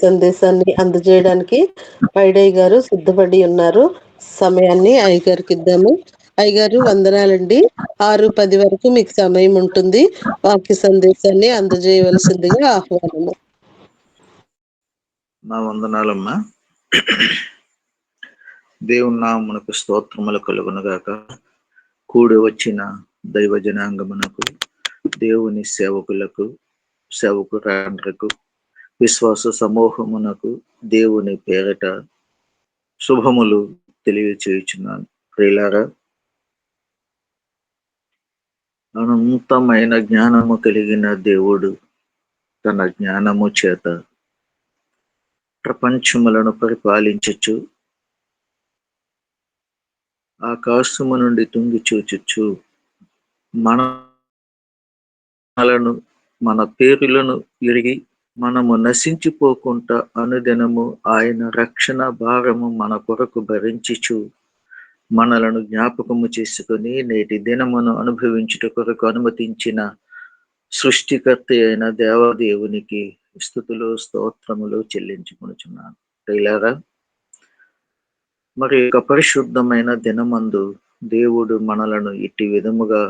సందేశాన్ని అందజేయడానికి పైడయ్య గారు సిద్ధపడి ఉన్నారు. సమయాన్ని అయ్యగారికి ఇద్దాము. అయ్యగారు వందనాలండి. 6:10 వరకు మీకు సమయం ఉంటుంది. వాక్య సందేశాన్ని అందజేయవలసిందిగా ఆహ్వానము. నా వందనాలమ్మా. దేవుని నామమునకు స్తోత్రములు కలుగునుగాక. కూడి వచ్చిన దైవ జనాంగమునకు, దేవుని సేవకులకు, సేవకురాండ్రకు, విశ్వాస సమూహమునకు దేవుని పేరట శుభములు తెలియచేయుచున్నాను. ప్రియులారా, అనంతమైన జ్ఞానము కలిగిన దేవుడు తన జ్ఞానము చేత ప్రపంచములను పరిపాలించుచు, ఆకాశము నుండి తుంగి చూచుచు మనలను, మన పేరులను ఎరిగి మనము నశించిపోకుండా అనుదినము ఆయన రక్షణ భారము మన కొరకు భరించుచు మనలను జ్ఞాపకము చేసుకొని నేటి దినమును అనుభవించుట కొరకు అనుమతించిన సృష్టికర్త అయిన దేవదేవునికి స్తుతులు స్తోత్రములు చెల్లించుకొనుచున్నాను. ప్రియులారా, మరి యొక్క పరిశుద్ధమైన దినమందు దేవుడు మనలను ఇట్టి విధముగా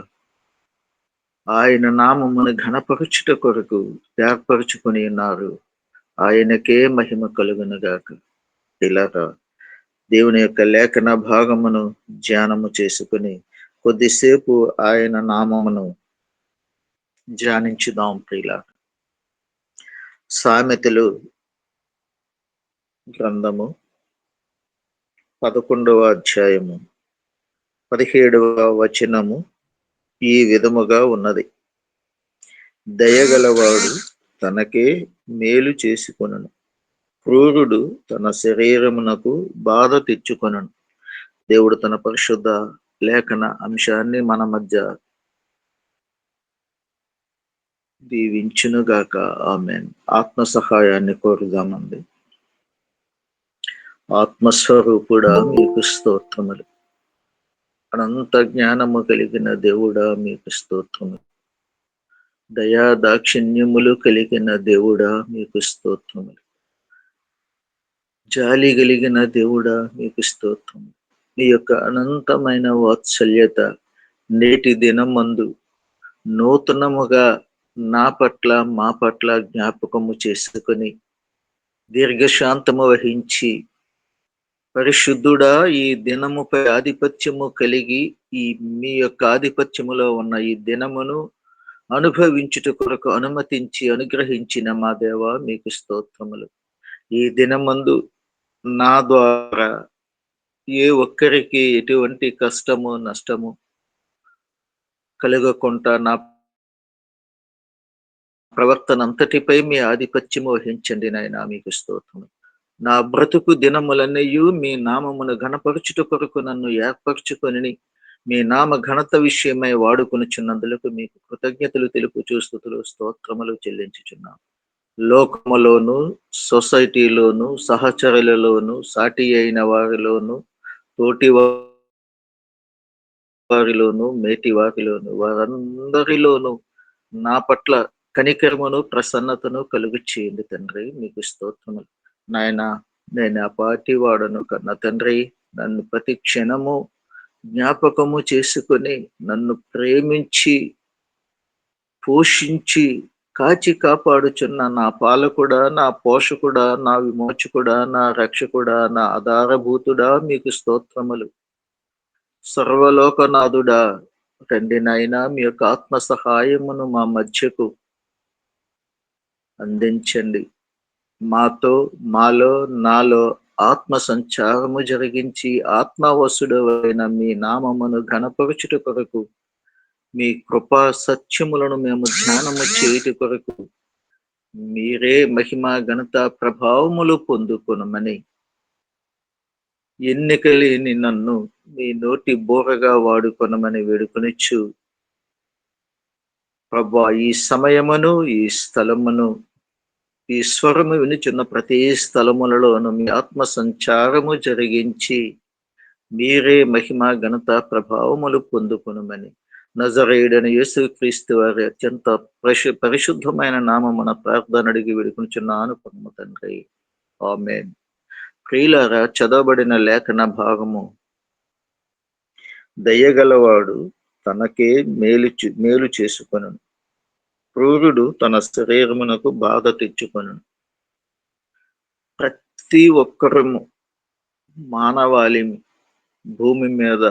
ఆయన నామమును ఘనపరచుట కొరకు ఏర్పరచుకొని ఉన్నారు. ఆయనకే మహిమ కలుగునుగాక. ప్రియులారా, దేవుని యొక్క లేఖన భాగమును ధ్యానము చేసుకుని కొద్దిసేపు ఆయన నామమును ధ్యానించుదాం. ప్రియులారా, సామెతలు గ్రంథము 11వ అధ్యాయము 17వ వచనము ఈ విధముగా ఉన్నది. దయగలవాడు తనకే మేలు చేసుకొనును, క్రూరుడు తన శరీరమునకు బాధ తెచ్చుకొనును. దేవుడు తన పరిశుద్ధ లేఖన అంశాన్ని మన మధ్య దీవించునుగాక. ఆమేన్. ఆత్మ సహాయాన్ని కోరుదామండి. ఆత్మస్వరూపుడా మీకు స్తోత్రములు. అనంత జ్ఞానము కలిగిన దేవుడా మీకు స్తోత్రములు. దయా దాక్షిణ్యములు కలిగిన దేవుడా మీకు స్తోత్రములు. జాలి కలిగిన దేవుడా మీకు స్తోత్రములు. మీ యొక్క అనంతమైన వాత్సల్యత నేటి దినమందు నూతనముగా నా పట్ల, మా పట్ల జ్ఞాపకము చేసుకొని దీర్ఘశాంతము వహించి, పరిశుద్ధుడా ఈ దినముపై ఆధిపత్యము కలిగి ఈ మీ యొక్క ఆధిపత్యములో ఉన్న ఈ దినమును అనుభవించుట కొరకు అనుమతించి అనుగ్రహించిన మా దేవ మీకు స్తోత్రములు. ఈ దినమందు నా ద్వారా ఏ ఒక్కరికి ఎటువంటి కష్టము నష్టము కలగకుండా నా ప్రవర్తన అంతటిపై మీ ఆధిపత్యము వహించండి నాయనా, మీకు స్తోత్రము. నా బ్రతుకు దినములన్నయు మీ నామమును ఘనపరచుట కొరకు నన్ను ఏర్పరచుకొని మీ నామ ఘనత విషయమై వాడుకొనుచున్నందులకు మీకు కృతజ్ఞతలు తెలుపుచూ స్తుతులు స్తోత్రములు చెల్లించుచున్నాను. లోకములోను, సొసైటీలోను, సహచరులలోను, సాటి అయిన వారిలోను, తోటి వారిలోను, మేటి వారిలోను, వారందరిలోను నా పట్ల కనికరమును ప్రసన్నతను కలుగు చేయండి తండ్రి, మీకు స్తోత్రములు. నాయన, నేను అపాటి వాడను కన్నా తండ్రి, నన్ను ప్రతి క్షణము జ్ఞాపకము చేసుకొని నన్ను ప్రేమించి పోషించి కాచి కాపాడుచున్న నా పాలకుడా, నా పోషకుడా, నా విమోచకుడా, నా రక్షకుడా, నా ఆధారభూతుడా మీకు స్తోత్రములు. సర్వలోకనాథుడా, రండి నాయనా, మీ యొక్క ఆత్మ సహాయమును మా మధ్యకు అందించండి. మాతో, మాలో, నాలో ఆత్మ సంచారము జరిగించి ఆత్మవసుడైన మీ నామమును ఘనపరచుట కొరకు, మీ కృపా సత్యములను మేము ధ్యానము చేయుట కొరకు మీరే మహిమ ఘనత ప్రభావములు పొందుకొనమని ఎన్నిక లేని నన్ను మీ నోటి బోరగా వాడుకొనమని వేడుకొనిచ్చు ప్రభా, ఈ సమయమును, ఈ స్థలమును, ఈ స్వరము వినుచున్న ప్రతి స్థలములలోను మీ ఆత్మ సంచారము జరిగించి మీరే మహిమ ఘనత ప్రభావములు పొందుకొనుమని నజరేయుడైన యేసుక్రీస్తు వారి అత్యంత పరిశుద్ధమైన నామమున ప్రార్థన అడిగి వేడుకొనుచున్నాను పరమ తండ్రి. ఆమేన్. ప్రియులారా, చదవబడిన లేఖన భాగము, దయగలవాడు తనకే మేలు చేసుకొనును, క్రూరుడు తన శరీరమునకు బాధ తెచ్చుకొనును. ప్రతి ఒక్కరము మానవాళి భూమి మీద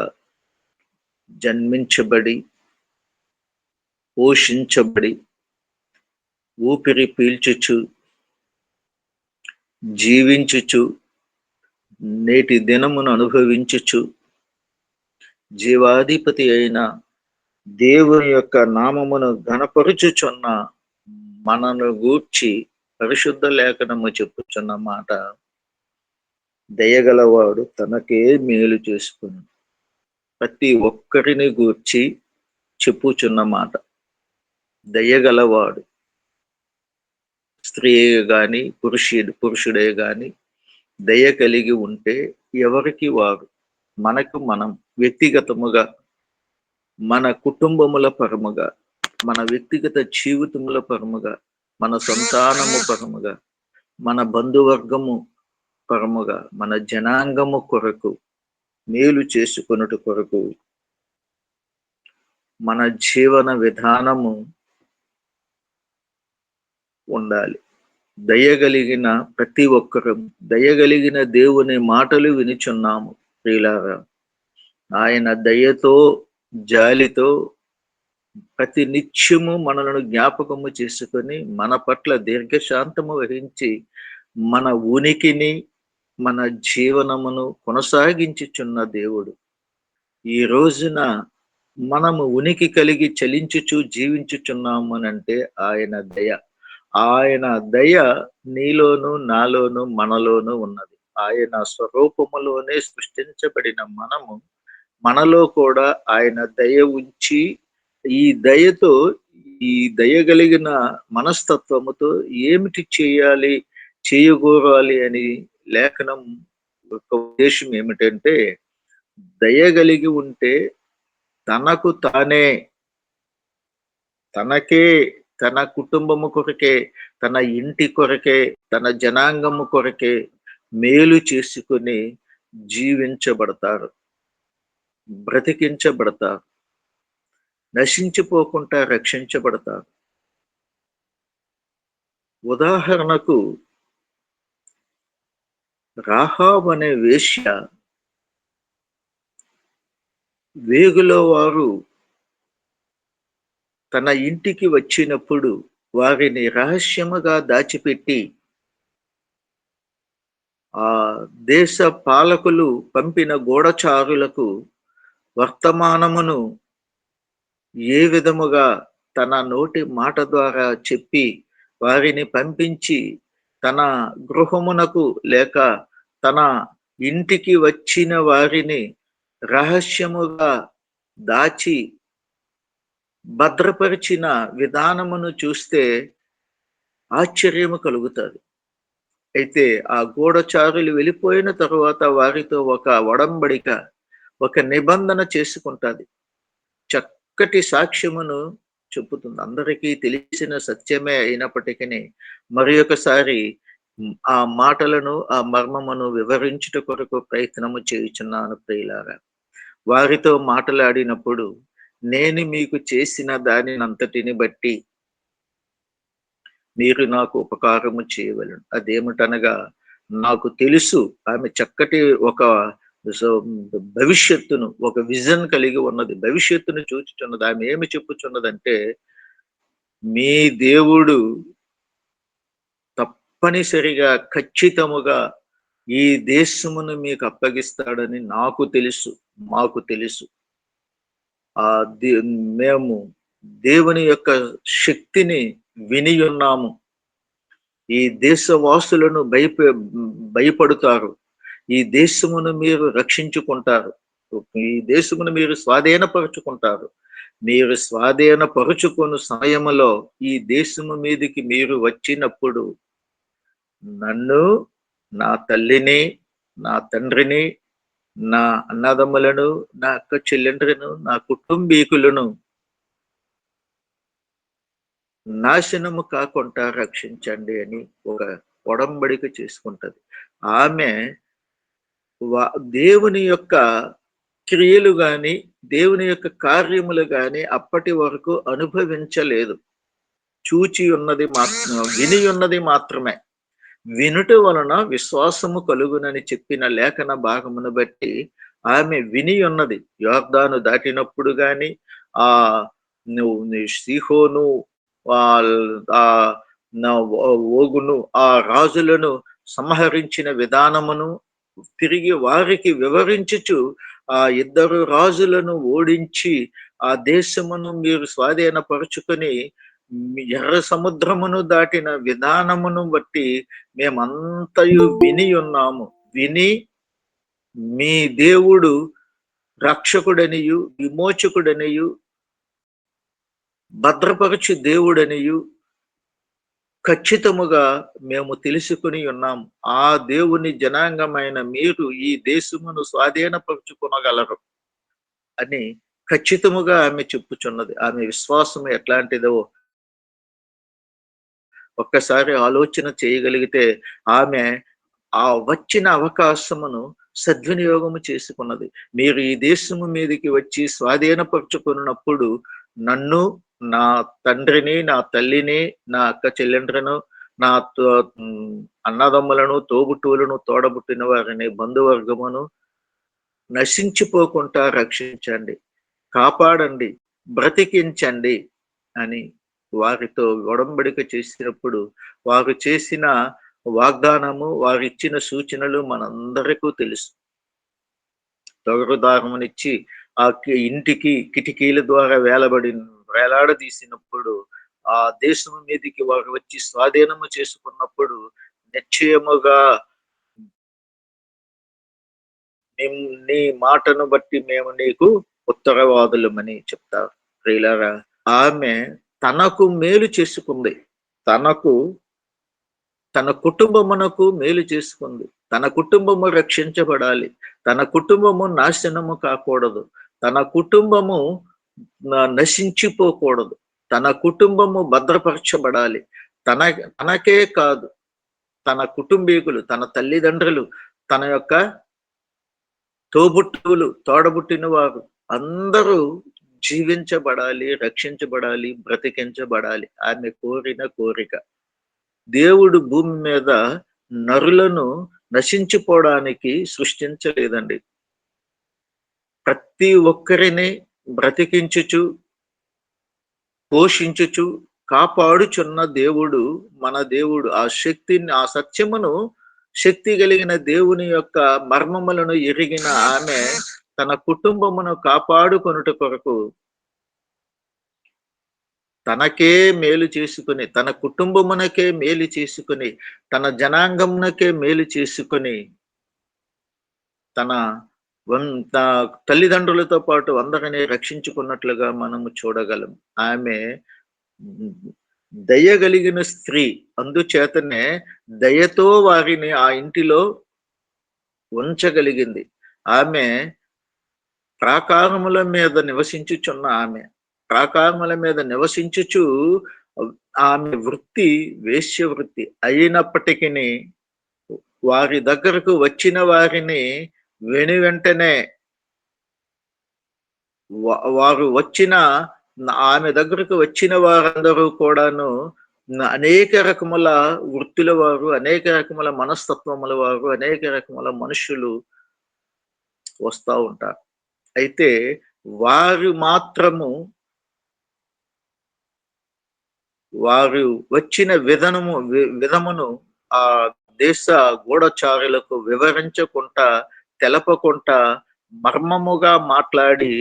జన్మించబడి, పోషించబడి, ఊపిరి పీల్చుచు, జీవించుచు, నేటి దినమును అనుభవించుచు, జీవాధిపతి అయిన దేవుని యొక్క నామమును ఘనపరుచుచున్న మనను గూర్చి పరిశుద్ధ లేఖనము చెప్పుచున్న మాట, దయగలవాడు తనకే మేలు చేసుకుని. ప్రతి ఒక్కరిని గూర్చి చెప్పుచున్న మాట. దయగలవాడు స్త్రీ గాని పురుషుడే గాని దయ కలిగి ఉంటే ఎవరికి వారు, మనకు మనం వ్యక్తిగతముగా, మన కుటుంబముల పరముగా, మన వ్యక్తిగత జీవితముల పరముగా, మన సంతానము పరముగా, మన బంధువర్గము పరముగా, మన జనాంగము కొరకు మేలు చేసుకొనుట కొరకు మన జీవన విధానము ఉండాలి. దయగలిగిన ప్రతి ఒక్కరు, దయగలిగిన దేవుని మాటలు వినిచున్నాము ప్రియులారా. ఆయన దయతో, జాలితో ప్రతి నిత్యము మనలను జ్ఞాపకము చేసుకొని మన పట్ల దీర్ఘశాంతము వహించి మన ఉనికిని, మన జీవనమును కొనసాగించుచున్న దేవుడు. ఈ రోజున మనము ఉనికి కలిగి చలించుచు జీవించుచున్నాము అనంటే ఆయన దయ. ఆయన దయ నీలోను, నాలోను, మనలోను ఉన్నది. ఆయన స్వరూపములోనే సృష్టించబడిన మనము, మనలో కూడా ఆయన దయ ఉంచి, ఈ దయతో, ఈ దయగలిగిన మనస్తత్వముతో ఏమిటి చేయాలి, చేయగోరాలి అని లేఖనం యొక్క ఉద్దేశం ఏమిటంటే, దయగలిగి ఉంటే తనకు తానే, తనకే, తన కుటుంబము కొరకే, తన ఇంటి కొరకే, తన జనాంగము కొరకే మేలు చేసుకుని జీవించబడతారు, బ్రతికించబడతారు, నశించిపోకుండా రక్షించబడతారు. ఉదాహరణకు రాహాబు అనే వేశ్య, వేగులో వారు తన ఇంటికి వచ్చినప్పుడు వారిని రహస్యముగా దాచిపెట్టి, ఆ దేశ పాలకులు పంపిన గూఢచారులకు వర్తమానమును ఏ విధముగా తన నోటి మాట ద్వారా చెప్పి వారిని పంపించి, తన గృహమునకు లేక తన ఇంటికి వచ్చిన వారిని రహస్యముగా దాచి భద్రపరిచిన విధానమును చూస్తే ఆశ్చర్యము కలుగుతుంది. అయితే ఆ గూఢచారులు వెళ్ళిపోయిన తరువాత వారితో ఒక ఒడంబడిక, ఒక నిబంధన చేసుకుంటుంది. చక్కటి సాక్ష్యమును చెప్పుతుంది. అందరికీ తెలిసిన సత్యమే అయినప్పటికీ మరి ఒకసారి ఆ మాటలను, ఆ మర్మమును వివరించుట కొరకు ప్రయత్నము చేయుచున్నాను ప్రియులారా. వారితో మాట్లాడినప్పుడు, నేను మీకు చేసిన దానినంతటిని బట్టి మీరు నాకు ఉపకారము చేయవలెను. అదేమిటనగా, నాకు తెలుసు ఆమె చక్కటి ఒక భవిష్యత్తును, ఒక విజన్ కలిగి ఉన్నది, భవిష్యత్తును చూచుచున్నది. ఆమె ఏమి చెప్పుచున్నదంటే, మీ దేవుడు తప్పనిసరిగా, ఖచ్చితముగా ఈ దేశమును మీకు అప్పగిస్తాడని నాకు తెలుసు, మాకు తెలుసు. ఆ మేము దేవుని యొక్క శక్తిని విని ఉన్నాము. ఈ దేశవాసులను భయపడుతారు. ఈ దేశమును మీరు రక్షించుకుంటారు. ఈ దేశమును మీరు స్వాధీనపరుచుకుంటారు. మీరు స్వాధీనపరుచుకున్న సమయములో ఈ దేశము మీదికి మీరు వచ్చినప్పుడు నన్ను, నా తల్లిని, నా తండ్రిని, నా అన్నదమ్ములను, నా అక్క చెల్లెండ్రులను, నా కుటుంబీకులను నాశనము కాకుండా రక్షించండి అని ఒక ఒడంబడిక చేసుకుంటది. ఆమె దేవుని యొక్క క్రియలు గాని, దేవుని యొక్క కార్యములు గాని అప్పటి వరకు అనుభవించలేదు. చూచి ఉన్నది విని ఉన్నది మాత్రమే. వినుట వలన విశ్వాసము కలుగునని చెప్పిన లేఖన భాగమును బట్టి ఆమె విని ఉన్నది. యొర్దాను దాటినప్పుడు గాని, ఆ సీహోను ఓగును ఆ రాజులను సంహరించిన విధానమును తిరిగి వారికి వివరించుచు ఆ ఇద్దరు రాజులను ఓడించి ఆ దేశమును మీరు స్వాధీనపరుచుకొని ఎర్ర సముద్రమును దాటిన విధానమును బట్టి మేమంతయు విని ఉన్నాము. విని మీ దేవుడు రక్షకుడనియు విమోచకుడనియు భద్రపరచు దేవుడనియు ఖచ్చితముగా మేము తెలుసుకుని ఉన్నాం. ఆ దేవుని జనాంగమైన మీరు ఈ దేశమును స్వాధీనపరుచుకొనగలరు అని ఖచ్చితముగా ఆమె చెప్పుచున్నది. ఆమె విశ్వాసం ఎట్లాంటిదో ఒక్కసారి ఆలోచన చేయగలిగితే ఆమె ఆ వచ్చిన అవకాశమును సద్వినియోగము చేసుకున్నది. మీరు ఈ దేశము మీదకి వచ్చి స్వాధీనపరుచుకున్నప్పుడు నన్ను, నా తండ్రిని, నా తల్లిని, నా అక్క చెల్లెండ్రను, నా అన్నదమ్ములను, తోబుట్టువులను, తోడబుట్టిన వారిని, బంధువర్గమును నశించిపోకుండా రక్షించండి, కాపాడండి, బ్రతికించండి అని వారితో ఒడంబడిక చేసినప్పుడు వారు చేసిన వాగ్దానము, వారిచ్చిన సూచనలు మనందరికీ తెలుసు. తొగరుదారమునిచ్చి ఆ ఇంటికి కిటికీల ద్వారా వేలాడదీసినప్పుడు ఆ దేశము మీదికి వారు వచ్చి స్వాధీనము చేసుకున్నప్పుడు నిశ్చయముగా నీ మాటను బట్టి మేము నీకు ఉత్తరవాదులమని చెప్తారు. ప్రియులారా, ఆమె తనకు మేలు చేసుకుంది. తన కుటుంబమునకు మేలు చేసుకుంది. తన కుటుంబము రక్షించబడాలి. తన కుటుంబము నాశనము కాకూడదు. తన కుటుంబము నశించిపోకూడదు. తన కుటుంబము భద్రపరచబడాలి. తనకే కాదు, తన కుటుంబీకులు, తన తల్లిదండ్రులు, తన యొక్క తోబుట్టువులు, తోడబుట్టిన వారు అందరూ జీవించబడాలి, రక్షించబడాలి, బ్రతికించబడాలి. ఆమె కోరిన కోరిక. దేవుడు భూమి మీద నరులను నశించిపోవడానికి సృష్టించలేదండి. ప్రతి ఒక్కరిని బ్రతికించుచు, పోషించుచు, కాపాడుచున్న దేవుడు మన దేవుడు. ఆ శక్తిని, ఆ సత్యమును, శక్తి కలిగిన దేవుని యొక్క మర్మములను ఎరిగిన ఆమె తన కుటుంబమును కాపాడుకొనుట కొరకు తనకే మేలు చేసుకుని, తన కుటుంబమునకే మేలు చేసుకుని, తన జనాంగమునకే మేలు చేసుకుని, తన తల్లిదండ్రులతో పాటు అందరినీ రక్షించుకున్నట్లుగా మనము చూడగలం. ఆమె దయగలిగిన స్త్రీ. అందుచేతనే దయతో వారిని ఆ ఇంటిలో ఉంచగలిగింది. ఆమె ప్రాకారముల మీద నివసించుచున్న ఆమె ప్రాకారముల మీద నివసించుచు ఆమె వృత్తి వేశ్య వృత్తి అయినప్పటికీ వారి దగ్గరకు వచ్చిన వారిని వెంటనే వారు వచ్చిన ఆమె దగ్గరకు వచ్చిన వారందరూ కూడాను అనేక రకముల వృత్తుల వారు, అనేక రకముల మనస్తత్వముల వారు, అనేక రకముల మనుషులు వస్తూ ఉంటారు. అయితే వారు మాత్రము వారు వచ్చిన విధమును ఆ దేశ గూఢచారులకు వివరించకుండా, తెలపకుండా, మర్మముగా మాట్లాడి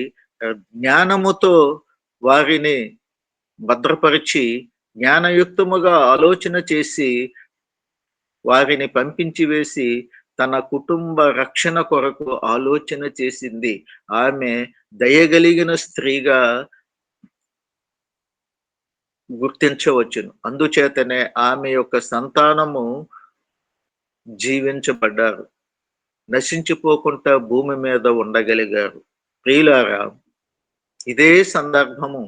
జ్ఞానముతో వారిని భద్రపరిచి, జ్ఞానయుక్తముగా ఆలోచన చేసి వారిని పంపించి వేసి తన కుటుంబ రక్షణ కొరకు ఆలోచన చేసింది. ఆమె దయగలిగిన స్త్రీగా గుర్తించవచ్చును. అందుచేతనే ఆమె యొక్క సంతానము జీవించబడ్డారు, నశించిపోకుండా భూమి మీద ఉండగలిగారు. ప్రియులారా, ఇదే సందర్భము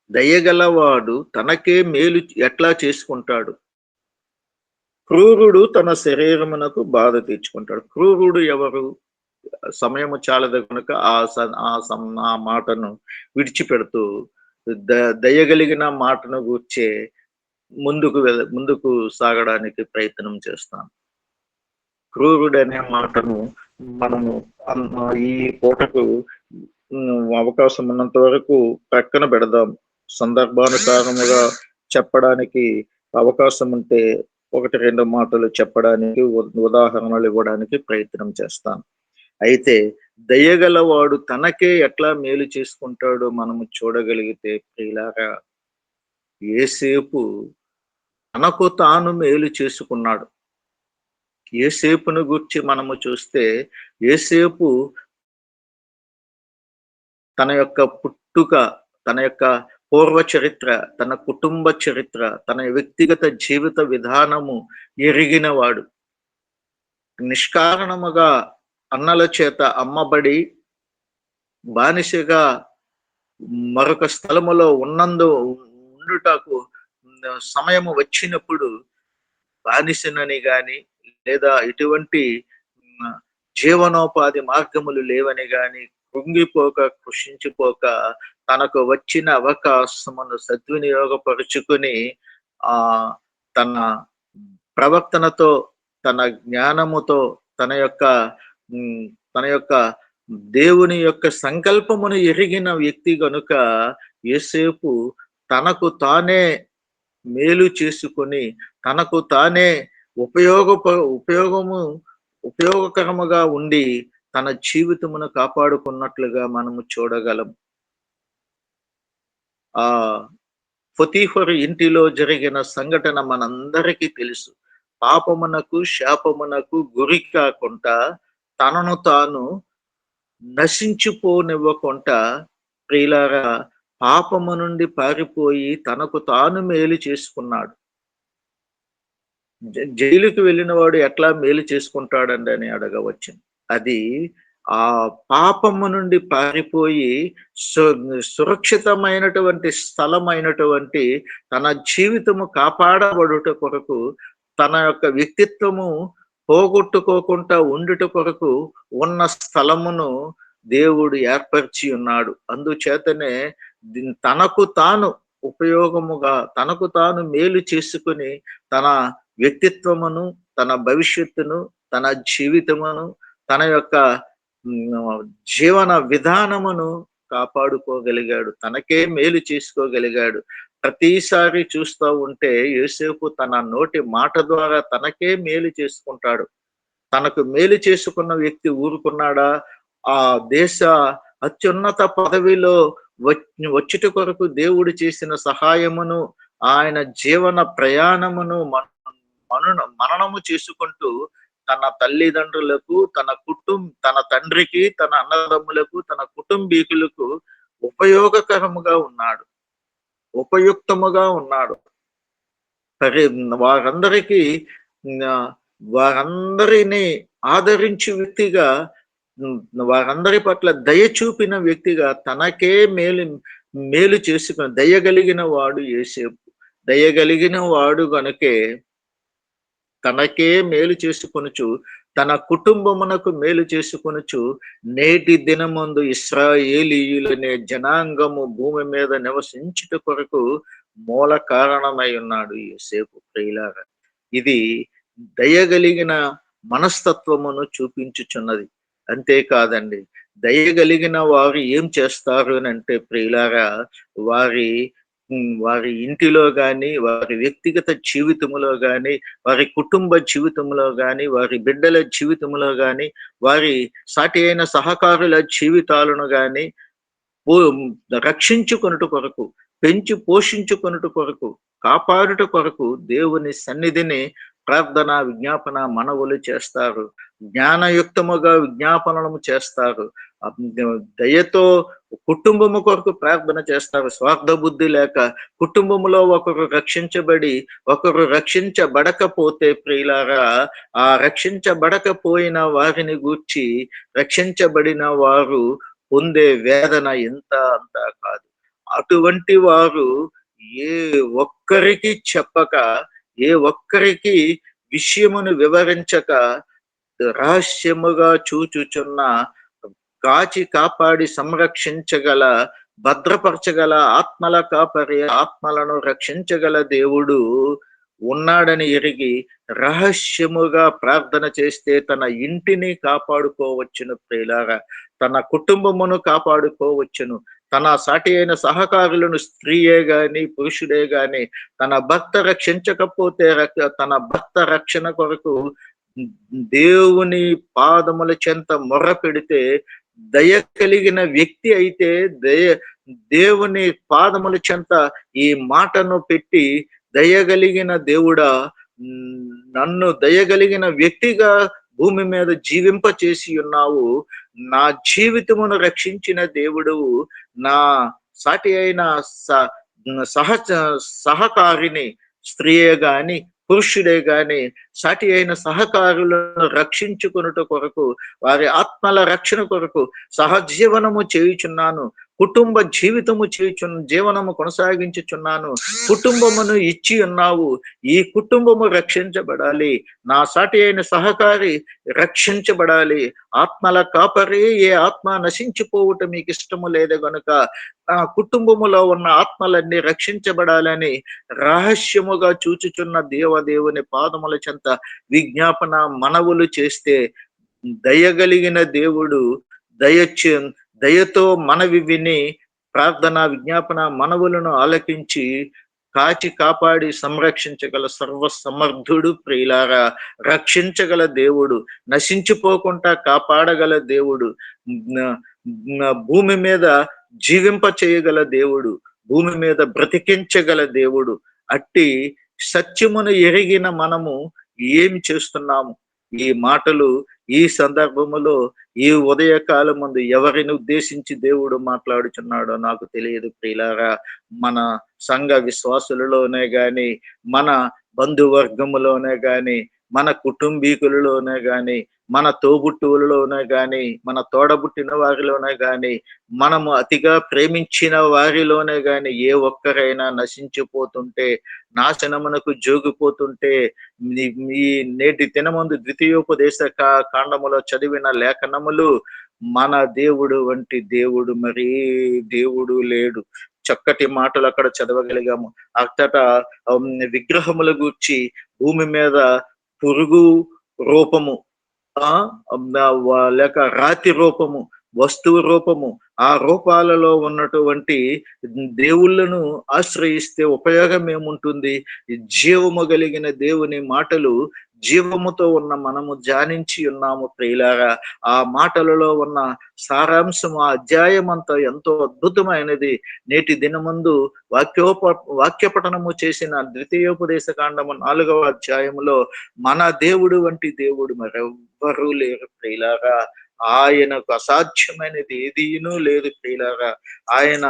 దయగలవాడు తనకే మేలు ఎట్లా చేసుకుంటాడు? క్రూరుడు తన శరీరమునకు బాధ తీర్చుకుంటాడు. క్రూరుడు ఎవరు? సమయము చాలదు కనుక ఆ మాటను విడిచిపెడుతూ దయగలిగిన మాటను గూర్చే ముందుకు సాగడానికి ప్రయత్నం చేస్తాను. క్రూరుడనే మాటను మనము ఈ పూటకు అవకాశం ఉన్నంత వరకు పక్కన పెడదాం. సందర్భానుసారముగా చెప్పడానికి అవకాశం ఉంటే 1, 2 మాటలు చెప్పడానికి, ఉదాహరణలు ఇవ్వడానికి ప్రయత్నం చేస్తాను. అయితే దయగలవాడు తనకే ఎట్లా మేలు చేసుకుంటాడో మనము చూడగలిగితే ప్రియులారా, యేసేపు తనకు తాను మేలు చేసుకున్నాడు. యేసేపును గూర్చి మనము చూస్తే, యేసేపు తన యొక్క పుట్టుక, తన యొక్క పూర్వ చరిత్ర, తన కుటుంబ చరిత్ర, తన వ్యక్తిగత జీవిత విధానము ఎరిగినవాడు. నిష్కారణముగా అన్నల చేత అమ్మబడి బానిసగా మరొక స్థలములో ఉండుటకు సమయము వచ్చినప్పుడు బానిసనని గాని, లేదా ఎటువంటి జీవనోపాధి మార్గములు లేవని గాని కృంగిపోక, కృషించిపోక తనకు వచ్చిన అవకాశమును సద్వినియోగపరుచుకుని ఆ తన ప్రవర్తనతో, తన జ్ఞానముతో, తన యొక్క దేవుని యొక్క సంకల్పమును ఎరిగిన వ్యక్తి గనుక యోసేపు తనకు తానే మేలు చేసుకొని, తనకు తానే ఉపయోగకరముగా ఉండి తన జీవితమును కాపాడుకున్నట్లుగా మనము చూడగలం. ఆ పొతీఫరు ఇంటిలో జరిగిన సంఘటన మనందరికీ తెలుసు. పాపమునకు, శాపమునకు గురి కాకుండా తనను తాను నశించిపోనివ్వకుండా ప్రియులారా, పాపము నుండి పారిపోయి తనకు తాను మేలు చేసుకున్నాడు. జైలుకి వెళ్ళిన వాడు ఎట్లా మేలు చేసుకుంటాడండి అని అడగవచ్చును. అది ఆ పాపము నుండి పారిపోయి సురక్షితమైనటువంటి స్థలమైనటువంటి తన జీవితము కాపాడబడుట కొరకు, తన యొక్క వ్యక్తిత్వము పోగొట్టుకోకుండా ఉండుట కొరకు ఉన్న స్థలమును దేవుడు ఏర్పరిచి ఉన్నాడు. అందుచేతనే తనకు తాను ఉపయోగముగా, తనకు తాను మేలు చేసుకుని తన వ్యక్తిత్వమును, తన భవిష్యత్తును, తన జీవితమును, తన యొక్క జీవన విధానమును కాపాడుకోగలిగాడు. తనకే మేలు చేసుకోగలిగాడు. ప్రతిసారి చూస్తూ ఉంటే యోసేపు తన నోటి మాట ద్వారా తనకే మేలు చేసుకుంటాడు. తనకు మేలు చేసుకున్న వ్యక్తి ఊరుకున్నాడా? ఆ దేశ అత్యున్నత పదవిలో వచ్చుట కొరకు దేవుడు చేసిన సహాయమును, ఆయన జీవన ప్రయాణమును మననము చేసుకుంటూ తన తల్లిదండ్రులకు, తన తండ్రికి, తన అన్నదమ్ములకు, తన కుటుంబీకులకు ఉపయోగకరముగా ఉన్నాడు. ఉపయుక్తముగా ఉన్నాడు. వారందరికీ వారందరినీ ఆదరించే వ్యక్తిగా, వారందరి పట్ల దయ చూపిన వ్యక్తిగా తనకే మేలు చేసుకుని దయగలిగిన వాడు యోసేపు. దయగలిగిన వాడు గనుకే తనకే మేలు చేసుకొనుచు, తన కుటుంబమునకు మేలు చేసుకొనుచు, నేటి దినమందు ఇశ్రాయేలీయులనే జనాంగము భూమి మీద నివసించుట కొరకు మూల కారణమై ఉన్నాడు యోసేపు ప్రియులారా. ఇది దయగలిగిన మనస్తత్వమును చూపించుచున్నది. అంతేకాదండి, దయగలిగిన వారు ఏం చేస్తారు అని అంటే ప్రియులారా, వారి ఇంటిలో గాని, వారి వ్యక్తిగత జీవితములో గాని, వారి కుటుంబ జీవితంలో గాని, వారి బిడ్డల జీవితంలో గాని, వారి సాటి అయిన సహకారుల జీవితాలను గాని రక్షించుకొనుట కొరకు, పెంచి పోషించుకొనుట కొరకు, కాపాడుట కొరకు దేవుని సన్నిధిని ప్రార్థన, విజ్ఞాపన మనవులు చేస్తారు. జ్ఞానయుక్తముగా విజ్ఞాపనము చేస్తారు. దయతో కుటుంబము కొరకు ప్రార్థన చేస్తారు. స్వార్థ బుద్ధి లేక కుటుంబములో ఒకరు రక్షించబడి ఒకరు రక్షించబడకపోతే ప్రియులారా, ఆ రక్షించబడకపోయిన వారిని గూర్చి రక్షించబడిన వారు పొందే వేదన ఎంత అంత కాదు. అటువంటి వారు ఏ ఒక్కరికి చెప్పక, ఏ ఒక్కరికి విషయమును వివరించక రహస్యముగా చూచుచున్న, కాచి కాపాడి సంరక్షించగల, భద్రపరచగల ఆత్మల కాపరి, ఆత్మలను రక్షించగల దేవుడు ఉన్నాడని ఎరిగి రహస్యముగా ప్రార్థన చేస్తే తన ఇంటిని కాపాడుకోవచ్చును ప్రియులారా. తన కుటుంబమును కాపాడుకోవచ్చును. తన సాటి అయిన సహకారులను, స్త్రీయే గాని పురుషుడే గాని, తన భర్త రక్షించకపోతే తన భర్త రక్షణ కొరకు దేవుని పాదముల చెంత మొర్ర పెడితే, దయ కలిగిన వ్యక్తి అయితే దేవుని పాదముల చెంత ఈ మాటను పెట్టి, దయగలిగిన దేవుడా, నన్ను దయగలిగిన వ్యక్తిగా భూమి మీద జీవింప చేసి ఉన్నావు. నా జీవితమును రక్షించిన దేవుడవు. నా సాటి అయిన సహచ సహకారిని, స్త్రీయే గాని పురుషుడే గాని, సాటి అయిన సహకారులను రక్షించుకొనుట కొరకు, వారి ఆత్మల రక్షణ కొరకు సహజీవనము చేయుచున్నాను. కుటుంబ జీవనము కొనసాగించుచున్నాను. కుటుంబమును ఇచ్చి ఉన్నావు. ఈ కుటుంబము రక్షించబడాలి. నా సాటి అయిన సహకారి రక్షించబడాలి. ఆత్మల కాపరి, ఏ ఆత్మ నశించిపోవుట మీకు ఇష్టము లేదు గనుక నా కుటుంబములో ఉన్న ఆత్మలన్నీ రక్షించబడాలని రహస్యముగా చూచుచున్న దేవదేవుని పాదముల చెంత విజ్ఞాపన మనవులు చేస్తే, దయగలిగిన దేవుడు దయతో మనవి విని ప్రార్థన విజ్ఞాపన మనవులను ఆలకించి కాచి కాపాడి సంరక్షించగల సర్వ సమర్థుడు ప్రియులారా. రక్షించగల దేవుడు, నశించిపోకుండా కాపాడగల దేవుడు, భూమి మీద జీవింప చేయగల దేవుడు, భూమి మీద బ్రతికించగల దేవుడు. అట్టి సత్యమును ఎరిగిన మనము ఏం చేస్తున్నాము? ఈ మాటలు ఈ సందర్భములో ఈ ఉదయకాలం ముందు ఎవరిని ఉద్దేశించి దేవుడు మాట్లాడుచున్నాడో నాకు తెలియదు ప్రియులారా. మన సంఘ విశ్వాసులలోనే గాని, మన బంధువర్గములోనే గాని, మన కుటుంబీకులలోనే గాని, మన తోబుట్టువులలోనే గాని, మన తోడబుట్టిన వారిలోనే గాని, మనము అతిగా ప్రేమించిన వారిలోనే గాని ఏ ఒక్కరైనా నశించిపోతుంటే, నాశనమునకు జోగిపోతుంటే, ఈ నేటి దినమందు ద్వితీయోపదేశ కాండములో చదివిన లేఖనములు, మన దేవుడు వంటి దేవుడు మరీ దేవుడు లేడు. చక్కటి మాటలు అక్కడ చదవగలిగాము. అచ్చట విగ్రహముల గూర్చి భూమి మీద పురుగు రూపము, లేక రాతి రూపము, వస్తువు రూపము, ఆ రూపాలలో ఉన్నటువంటి దేవుళ్ళను ఆశ్రయిస్తే ఉపయోగం ఏముంటుంది? జీవము కలిగిన దేవుని మాటలు జీవముతో ఉన్న మనము ధ్యానించి ఉన్నాము ప్రియులారా. ఆ మాటలలో ఉన్న సారాంశము, ఆ అధ్యాయం అంతా ఎంతో అద్భుతమైనది. నేటి దినమందు వాక్యపఠనము చేసిన ద్వితీయోపదేశ కాండము 4వ అధ్యాయములో మన దేవుడు వంటి దేవుడు మరెవ్వరూ లేరు ప్రియులారా. ఆయనకు అసాధ్యమైనది ఏదీనూ లేదు ప్రియులారా. ఆయన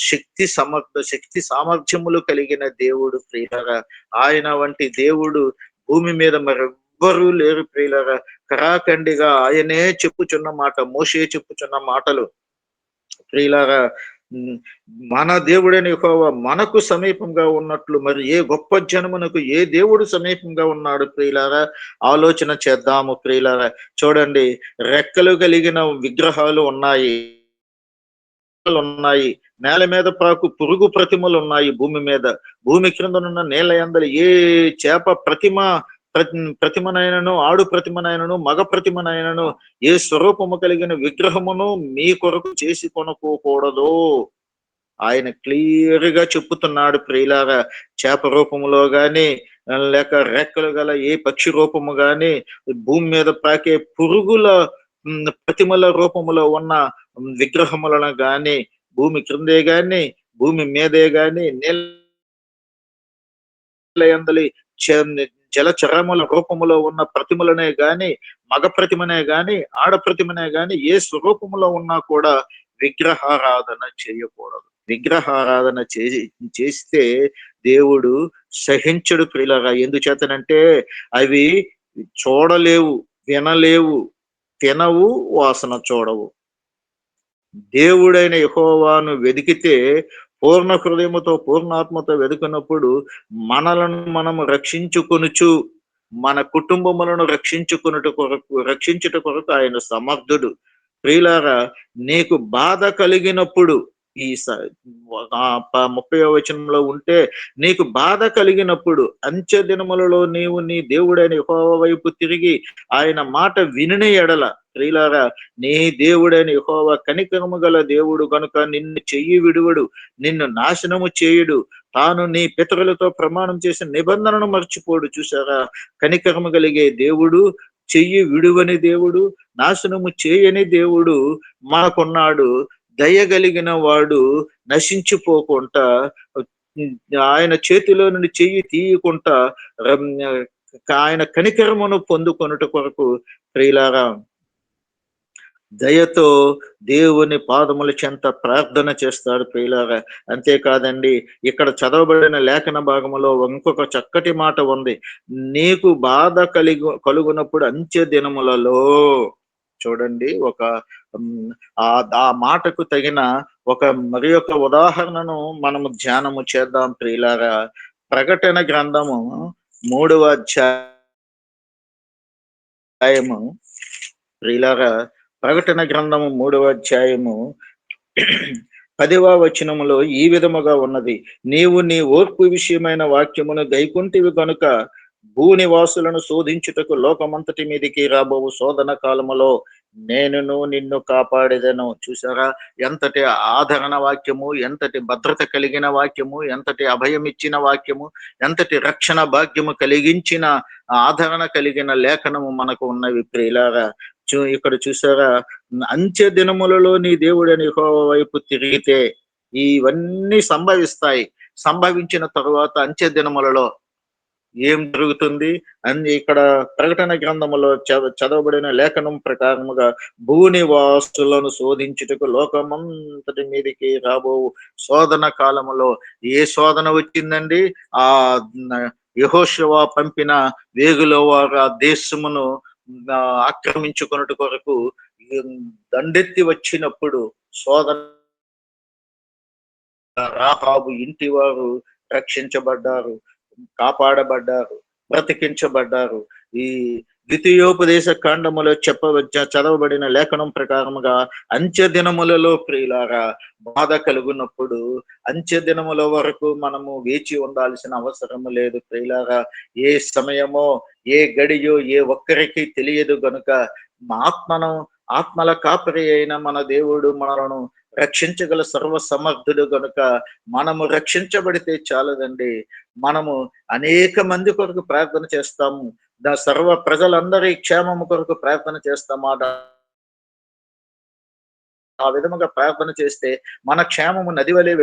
శక్తి సామర్థ్యములు కలిగిన దేవుడు ప్రియులారా. ఆయన వంటి దేవుడు భూమి మీద మరెవ్వరూ లేరు ప్రియులారా. కరాఖండిగా ఆయనే చెప్పుచున్న మాట, మోషే చెప్పుచున్న మాటలు ప్రియులారా. మన దేవుడైన యెహోవా మనకు సమీపంగా ఉన్నట్లు మరి ఏ గొప్ప జనమునకు ఏ దేవుడు సమీపంగా ఉన్నాడు ప్రియులారా? ఆలోచన చేద్దాము ప్రియులారా. చూడండి, రెక్కలు కలిగిన విగ్రహాలు ఉన్నాయి, నేల మీద పాకు పురుగు ప్రతిమలు ఉన్నాయి భూమి మీద. భూమి క్రిందనున్న నేల యందలి ఏ చేప ప్రతిమనైనను, ఆడు ప్రతిమనైనను, మగ ప్రతిమనైనను, ఏ స్వరూపము కలిగిన విగ్రహమును మీ కొరకు చేసి కొనుక్కోకూడదు. ఆయన క్లియర్ గా చెప్పుతున్నాడు ప్రియులారా. చేప రూపములో గాని, లేక రెక్కలు గల ఏ పక్షి రూపము గాని, భూమి మీద పాకే పురుగుల ప్రతిమల రూపములో ఉన్న విగ్రహములను గాని, భూమి క్రిందే గాని, భూమి మీదే గాని, నీళ్ళ యందలి జలచరముల రూపములో ఉన్న ప్రతిమలనే గాని, మగ ప్రతిమనే గాని, ఆడ ప్రతిమనే గాని, ఏ స్వరూపములో ఉన్నా కూడా విగ్రహారాధన చేయకూడదు. విగ్రహారాధన చేస్తే దేవుడు సహించడు ప్రియులారా. ఎందుచేతనంటే అవి చూడలేవు, వినలేవు, తినవు, వాసన చూడవు. దేవుడైన యెహోవాను వెదికితే, పూర్ణ హృదయముతో పూర్ణాత్మతో వెదుకున్నప్పుడు మనలను మనము రక్షించుకొనుచు మన కుటుంబములను రక్షించుట కొరకు ఆయన సమర్థుడు. ప్రియులారా, నీకు బాధ కలిగినప్పుడు ఈ 30వ వచనంలో ఉంటే, నీకు బాధ కలిగినప్పుడు అంత్య దినములలో నీవు నీ దేవుడైన యెహోవా వైపు తిరిగి ఆయన మాట వినిన ఎడల, ప్రియులారా, నీ దేవుడైన యెహోవా కనికరము గల దేవుడు గనుక నిన్ను చెయ్యి విడువడు, నిన్ను నాశనము చేయుడు. తాను నీ పితరులతో ప్రమాణం చేసిన నిబంధనను మర్చిపోడు. చూసారా, కనికరము కలిగే దేవుడు, చెయ్యి విడువని దేవుడు, నాశనము చేయని దేవుడు మనకున్నాడు. దయగలిగిన వాడు నశించిపోకుండా, ఆయన చేతిలో నుండి చెయ్యి తీయకుండా ఆయన కనికరమును పొందుకొనుట కొరకు, ప్రియులారా, దయతో దేవుని పాదముల చెంత ప్రార్థన చేస్తాడు. ప్రియులారా, అంతేకాదండి, ఇక్కడ చదవబడిన లేఖన భాగములో ఇంకొక చక్కటి మాట ఉంది. నీకు బాధ కలుగునప్పుడు అంత్య దినములలో, చూడండి, ఒక ఆ మాటకు తగిన మరి ఒక ఉదాహరణను మనము ధ్యానము చేద్దాం. ప్రియులారా, ప్రకటన గ్రంథము 3వ అధ్యాయము, ప్రియులారా, ప్రకటన గ్రంథము 3వ అధ్యాయము 10వ వచనములో ఈ విధముగా ఉన్నది. నీవు నీ ఓర్పు విషయమైన వాక్యమును గైకుంటివి గనుక భూనివాసులను శోధించుటకు లోకమంతటి మీదికి రాబోవు శోధన కాలములో నేనును నిన్ను కాపాడేదను. చూసారా, ఎంతటి ఆదరణ వాక్యము, ఎంతటి భద్రత కలిగిన వాక్యము, ఎంతటి అభయం ఇచ్చిన వాక్యము, ఎంతటి రక్షణ భాగ్యము కలిగించిన, ఆదరణ కలిగిన లేఖనము మనకు ఉన్నవి. ప్రియులారా, ఇక్కడ చూసారా, అంత్య దినములలో నీ దేవుడని యెహోవా వైపు తిరిగితే ఇవన్నీ సంభవిస్తాయి. సంభవించిన తరువాత అంత్య దినములలో ఏం జరుగుతుంది అని ఇక్కడ ప్రకటన గ్రంథములో చదవబడిన లేఖనం ప్రకారముగా, భూనివాసులను శోధించుటకు లోకమంతటి మీదికి రాబో శోధన కాలములో ఏ శోధన వచ్చిందండి? ఆ యెహోషువ పంపిన వేగులో వారు ఆ దేశమును ఆక్రమించుకొనుట కొరకు దండెత్తి వచ్చినప్పుడు శోధన, రాహాబు ఇంటి వారు రక్షించబడ్డారు, కాపాడబడ్డారు, బ్రతికించబడ్డారు. ఈ ద్వితీయోపదేశ కాండములో చదవబడిన లేఖనం ప్రకారముగా అంత్య దినములలో, ప్రియులారా, బాధ కలుగునప్పుడు అంత్య దినముల వరకు మనము వేచి ఉండాల్సిన అవసరము లేదు. ప్రియులారా, ఏ సమయమో ఏ గడియో ఏ ఒక్కరికి తెలియదు గనుక ఆత్మల కాపరి అయిన మన దేవుడు మనలను రక్షించగల సర్వ సమర్థుడు గనుక మనము రక్షించబడితే చాలదండి, మనము అనేక మంది కొరకు ప్రార్థన చేస్తాము, సర్వ ప్రజలందరి క్షేమము కొరకు ప్రార్థన చేస్తామాట. ఆ విధముగా ప్రార్థన చేస్తే మన క్షేమము నది వలె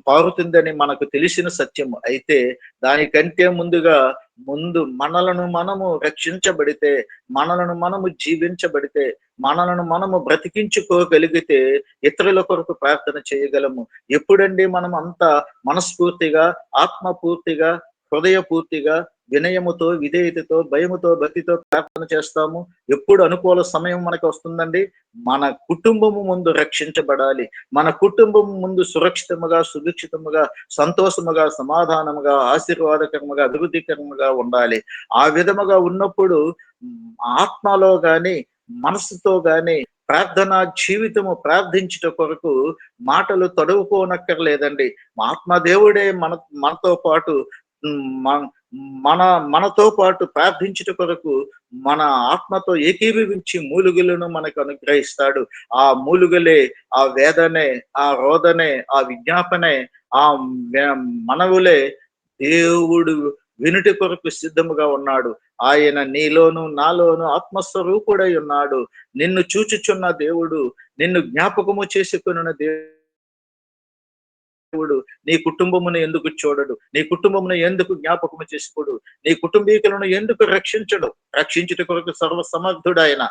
పారుతుందని మనకు తెలిసిన సత్యము. అయితే దానికంటే ముందు మనలను మనము రక్షించబడితే, మనలను మనము జీవించబడితే, మనలను మనము బ్రతికించుకోగలిగితే ఇతరుల కొరకు ప్రార్థన చేయగలము. ఎప్పుడండి మనం అంత మనస్ఫూర్తిగా, ఆత్మపూర్తిగా, హృదయపూర్తిగా, వినయముతో, విధేయతతో, భయముతో, భక్తితో ప్రార్థన చేస్తాము? ఎప్పుడు అనుకూల సమయం మనకు వస్తుందండి? మన కుటుంబము ముందు రక్షించబడాలి, మన కుటుంబం ముందు సురక్షితముగా, సుభిక్షితముగా, సంతోషముగా, సమాధానముగా, ఆశీర్వాదకరముగా, అభివృద్ధికరముగా ఉండాలి. ఆ విధముగా ఉన్నప్పుడు ఆత్మలో గాని మనసుతో గాని ప్రార్థనా జీవితము ప్రార్థించుట కొరకు మాటలు తడువుకోనక్కర్లేదండి. ఆత్మదేవుడే మనతో పాటు మనతో పాటు ప్రార్థించుట కొరకు మన ఆత్మతో ఏకీభవించి మూలుగులను మనకు అనుగ్రహిస్తాడు. ఆ మూలుగలే, ఆ వేదనే, ఆ రోదనే, ఆ విజ్ఞాపనే, ఆ మనవులే దేవుడు వినుటి కొరకు సిద్ధముగా ఉన్నాడు. ఆయన నీలోను నాలోను ఆత్మస్వరూపుడై ఉన్నాడు. నిన్ను చూచుచున్న దేవుడు, నిన్ను జ్ఞాపకము చేసుకున్న దేవుడు నీ కుటుంబమును ఎందుకు చూడడు? నీ కుటుంబమును ఎందుకు జ్ఞాపకము చేసుకోడు? నీ కుటుంబీకులను ఎందుకు రక్షించడు? రక్షించుట కొరకు సర్వ సమర్థుడైన.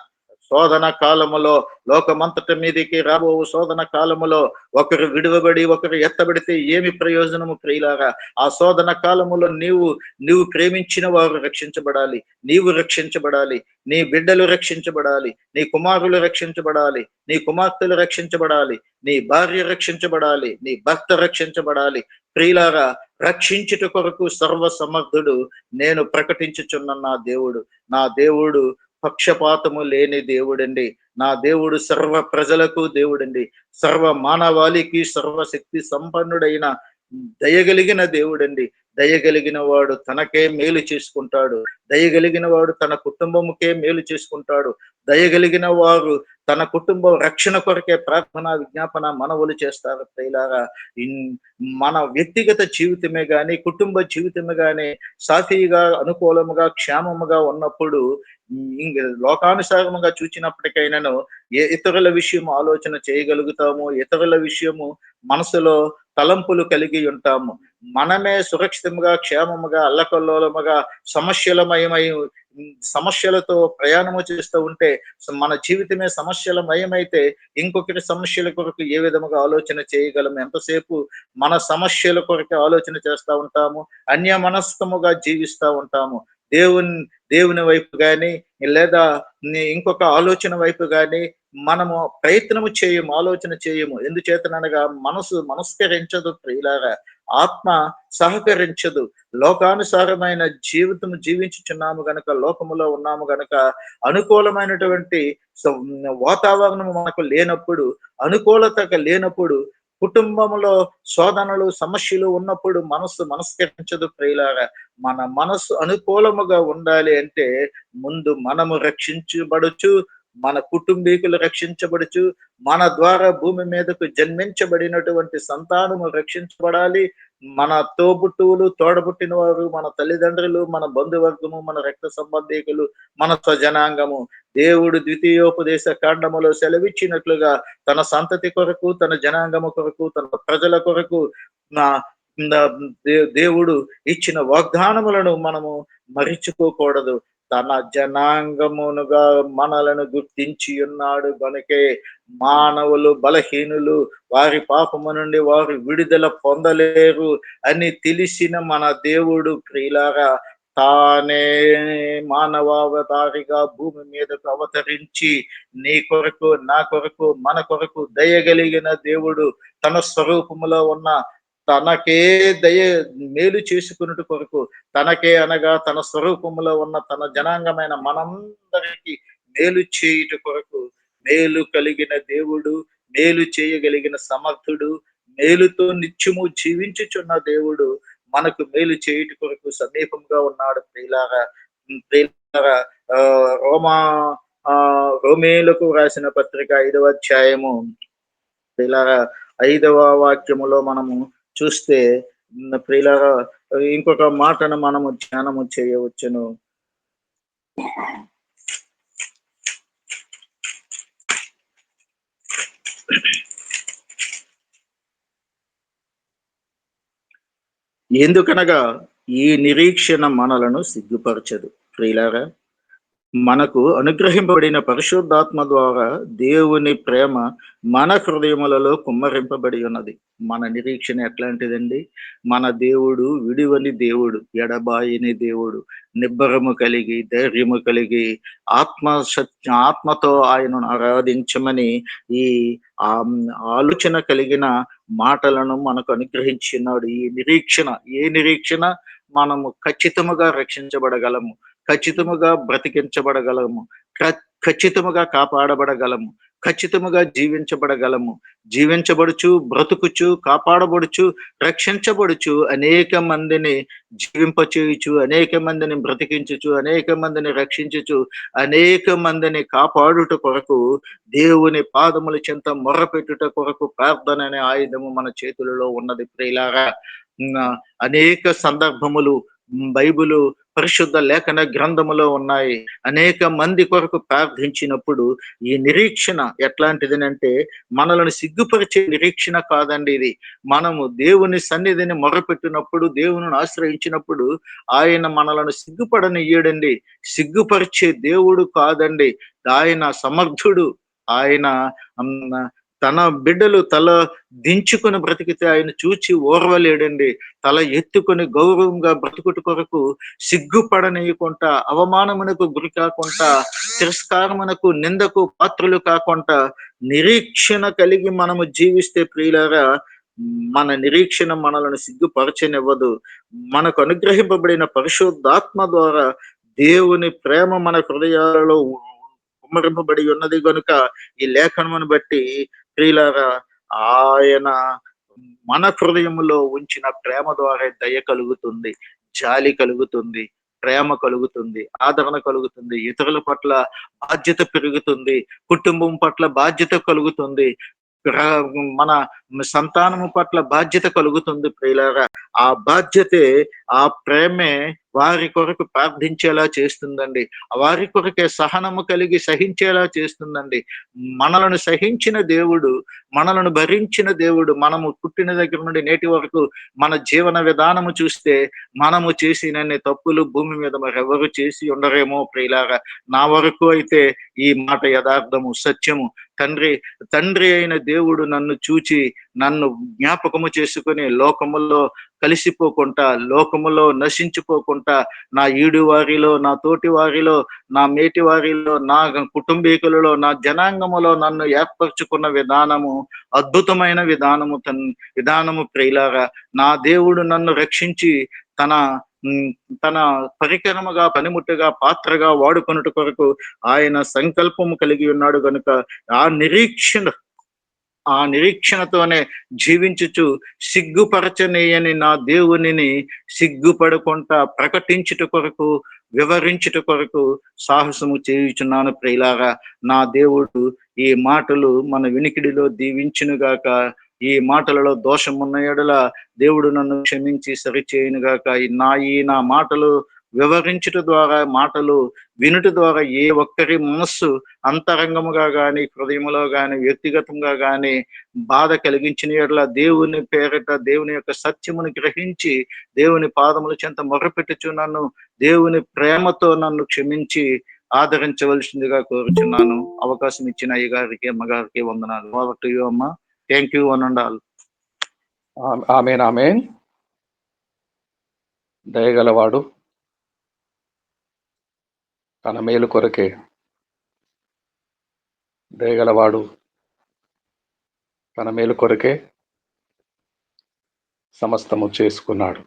శోధన కాలములో, లోకమంతటి మీదికి రాబో శోధన కాలములో ఒకరు విడువబడి ఒకరు ఎత్తబడితే ఏమి ప్రయోజనము? ప్రియులారా, ఆ శోధన కాలములో నీవు ప్రేమించిన వారు రక్షించబడాలి, నీవు రక్షించబడాలి, నీ బిడ్డలు రక్షించబడాలి, నీ కుమారులు రక్షించబడాలి, నీ కుమార్తెలు రక్షించబడాలి, నీ భార్య రక్షించబడాలి, నీ భర్త రక్షించబడాలి. ప్రియులారా, రక్షించుట కొరకు సర్వ సమర్థుడు, నేను ప్రకటించుచున్న నా దేవుడు పక్షపాతము లేని దేవుడండి. నా దేవుడు సర్వ ప్రజలకు దేవుడండి. సర్వ మానవాళికి సర్వశక్తి సంపన్నుడైన దయగలిగిన దేవుడండి. దయగలిగిన వాడు తనకే మేలు చేసుకుంటాడు. దయగలిగిన వాడు తన కుటుంబముకే మేలు చేసుకుంటాడు. దయగలిగిన వారు తన కుటుంబం రక్షణ కొరకే ప్రార్థన, విజ్ఞాపన, మనవులు చేస్తారు. ప్రియులారా, మన వ్యక్తిగత జీవితమే గాని, కుటుంబ జీవితమే గాని సాఫీగా, అనుకూలముగా, క్షేమముగా ఉన్నప్పుడు లోకానుసారముగా చూచినప్పటికైనాను ఇతరుల విషయం ఆలోచన చేయగలుగుతాము. ఇతరుల విషయము మనసులో తలంపులు కలిగి ఉంటాము. మనమే సురక్షితముగా, క్షేమముగా, అల్లకల్లోలముగా, సమస్యలమయమై సమస్యలతో ప్రయాణము చేస్తూ ఉంటే, మన జీవితమే సమస్యలమయమైతే ఇంకొకరి సమస్యల కొరకు ఏ విధముగా ఆలోచన చేయగలము? ఎంతసేపు మన సమస్యల కొరకు ఆలోచన చేస్తూ ఉంటాము. అన్యమనస్కముగా జీవిస్తూ ఉంటాము. దేవుని వైపు గాని, లేదా ఇంకొక ఆలోచన వైపు గాని మనము ప్రయత్నము చేయము, ఆలోచన చేయము. ఎందుచేతననగా మనస్కరించదు ప్రియులారా. ఆత్మ సహకరించదు. లోకానుసారమైన జీవితం జీవించుచున్నాము గనక, లోకములో ఉన్నాము గనక, అనుకూలమైనటువంటి వాతావరణం మనకు లేనప్పుడు, అనుకూలత లేనప్పుడు, కుటుంబంలో శోధనలు, సమస్యలు ఉన్నప్పుడు మనస్కరించదు ప్రియులారా. మన మనస్సు అనుకూలముగా ఉండాలి అంటే ముందు మనము రక్షించబడుచు, మన కుటుంబీకులు రక్షించబడుచు, మన ద్వారా భూమి మీదకు జన్మించబడినటువంటి సంతానము రక్షించబడాలి. మన తోడబుట్టిన వారు, మన తల్లిదండ్రులు, మన బంధువర్గము, మన రక్త సంబంధీకులు, మన స్వజనాంగము దేవుడు ద్వితీయోపదేశ కాండములో సెలవిచ్చినట్లుగా తన సంతతి కొరకు, తన జనాంగము కొరకు, తన ప్రజల కొరకు నా దేవుడు ఇచ్చిన వాగ్దానములను మనము మరిచిపోకూడదు. తన జనాంగమునుగా మనలను గుర్తించి ఉన్నాడు గనుకే మానవులు బలహీనులు, వారి పాపము నుండి వారు విడుదల పొందలేరు అని తెలిసిన మన దేవుడు ప్రియులారా తానే మానవావతారిగా భూమి మీదకు అవతరించి నీ కొరకు, నా కొరకు, మన కొరకు దయగలిగిన దేవుడు తన స్వరూపములో ఉన్న తనకే మేలు చేసుకున్నట్టు కొరకు, తనకే అనగా తన స్వరూపములో ఉన్న తన జనాంగమైన మనందరికీ మేలు చేయుట కొరకు, మేలు కలిగిన దేవుడు, మేలు చేయగలిగిన సమర్థుడు, మేలుతో నిత్యము జీవించుచున్న దేవుడు మనకు మేలు చేయుట కొరకు సమీపంగా ఉన్నాడు ప్రియులారా. రోమేలకు రాసిన పత్రిక 5వ అధ్యాయము ప్రియులారా 5వ వాక్యములో మనము చూస్తే ప్రియులారా ఇంకొక మాటను మనము ధ్యానము చేయవచ్చును. ఎందుకనగా ఈ నిరీక్షణ మనలను సిగ్గుపరచదు. ప్రియులారా, మనకు అనుగ్రహింపబడిన పరిశుద్ధాత్మ ద్వారా దేవుని ప్రేమ మన హృదయములలో కుమ్మరింపబడి ఉన్నది. మన నిరీక్షణ ఎట్లాంటిదండి? మన దేవుడు విడివని దేవుడు, ఎడబాయని దేవుడు, నిబ్బరము కలిగి, ధైర్యము కలిగి, ఆత్మతో ఆయనను ఆరాధించమని ఈ ఆలోచన కలిగిన మాటలను మనకు అనుగ్రహించినాడు. ఈ నిరీక్షణ, ఏ నిరీక్షణ? మనము ఖచ్చితముగా రక్షించబడగలము, ఖచ్చితముగా బ్రతికించబడగలము, ఖచ్చితముగా కాపాడబడగలము, ఖచ్చితముగా జీవించబడుచు, బ్రతుకుచు, కాపాడబడుచు, రక్షించబడుచు, అనేక మందిని జీవింపచేయుచు, అనేక మందిని బ్రతికించుచు, అనేక మందిని రక్షించుచు, అనేక మందిని కాపాడుట కొరకు, దేవుని పాదముల చెంత మొర్రపెట్టుట కొరకు ప్రార్థన అనే ఆయుధము మన చేతులలో ఉన్నది ప్రియులారా. అనేక సందర్భములు బైబిలు పరిశుద్ధ లేఖన గ్రంథములో ఉన్నాయి. అనేక మంది కొరకు ప్రార్థించినప్పుడు ఈ నిరీక్షణ ఎట్లాంటిదినంటే మనలను సిగ్గుపరిచే నిరీక్షణ కాదండి ఇది. మనము దేవుని సన్నిధిని మొరపెట్టినప్పుడు, దేవుని ఆశ్రయించినప్పుడు ఆయన మనలను సిగ్గుపడనియ్యడండి. సిగ్గుపరిచే దేవుడు కాదండి. ఆయన సమర్థుడు. ఆయన తన బిడ్డలు తల దించుకొని బ్రతికితే ఆయన చూచి ఓర్వలేడండి. తల ఎత్తుకొని గౌరవంగా బ్రతుకుట కొరకు సిగ్గుపడనీయకుండా, అవమానమునకు గురి కాకుండా, తిరస్కారమునకు, నిందకు పాత్రలు కాకుండా నిరీక్షణ కలిగి మనము జీవిస్తే ప్రియులారా మన నిరీక్షణ మనలను సిగ్గుపరచనివ్వదు. మనకు అనుగ్రహింపబడిన పరిశుద్ధాత్మ ద్వారా దేవుని ప్రేమ మన హృదయాలలో కుమ్మరింపబడి ఉన్నది గనుక ఈ లేఖనమును బట్టి ప్రియులారా, ఆయన మన హృదయములో ఉంచిన ప్రేమ ద్వారా దయ కలుగుతుంది, జాలి కలుగుతుంది, ప్రేమ కలుగుతుంది, ఆదరణ కలుగుతుంది, ఇతరుల పట్ల బాధ్యత పెరుగుతుంది, కుటుంబం పట్ల బాధ్యత కలుగుతుంది, మన సంతానము పట్ల బాధ్యత కలుగుతుంది ప్రియులారా. ఆ బాధ్యతే, ఆ ప్రేమే వారి కొరకు ప్రార్థించేలా చేస్తుందండి. వారి కొరకే సహనము కలిగి సహించేలా చేస్తుందండి. మనలను సహించిన దేవుడు, మనలను భరించిన దేవుడు, మనము పుట్టిన దగ్గర నుండి నేటి వరకు మన జీవన విధానము చూస్తే మనము చేసినన్ని తప్పులు భూమి మీద మరెవరు చేసి ఉండరేమో ప్రియులారా. నా వరకు అయితే ఈ మాట యథార్థము, సత్యము. తండ్రి అయిన దేవుడు నన్ను చూచి నన్ను జ్ఞాపకము చేసుకుని లోకములో కలిసిపోకుండా, లోకములో నశించిపోకుండా, నా ఈడు వారిలో, నా తోటి వారిలో, నా మేటి వారిలో, నా కుటుంబీకులలో, నా జనాంగములో నన్ను ఏర్పరచుకున్న విధానము అద్భుతమైన విధానము ప్రియులారా. నా దేవుడు నన్ను రక్షించి తన తన పరికరముగా, పనిముట్టుగా, పాత్రగా వాడుకొనుట కొరకు ఆయన సంకల్పము కలిగి ఉన్నాడు గనుక ఆ నిరీక్షణతోనే జీవించుచు సిగ్గుపరచనీయని నా దేవునిని సిగ్గుపడకుండా ప్రకటించుట కొరకు, వివరించుట కొరకు సాహసము చేయుచున్నాను ప్రియులారా. నా దేవుడు ఈ మాటలు మన వినికిడిలో దీవించునుగాక. ఈ మాటలలో దోషమున్న యెడల దేవుడు నన్ను క్షమించి సరిచేయునుగాక. నా మాటలు వివరించుట ద్వారా, మాటలు వినుట ద్వారా ఏ ఒక్కరి మనస్సు అంతరంగముగా గాని, హృదయములో గాని, వ్యక్తిగతంగా గాని బాధ కలిగించిన యెడల దేవుని పేరిట దేవుని యొక్క సత్యమును గ్రహించి దేవుని పాదముల చెంత మొరపెట్టుచు నన్ను దేవుని ప్రేమతో నన్ను క్షమించి ఆదరించవలసిందిగా కోరుచున్నాను. అవకాశం ఇచ్చిన అయ్యగారికి, అమ్మగారికి వందనాలు. ఓవర్ టు యు అమ్మ. Thank you one and all. Amen, amen. దయగలవాడు తన మేలు కొరకే, దయగలవాడు తన మేలు కొరకే సమస్తము చేసుకున్నాడు.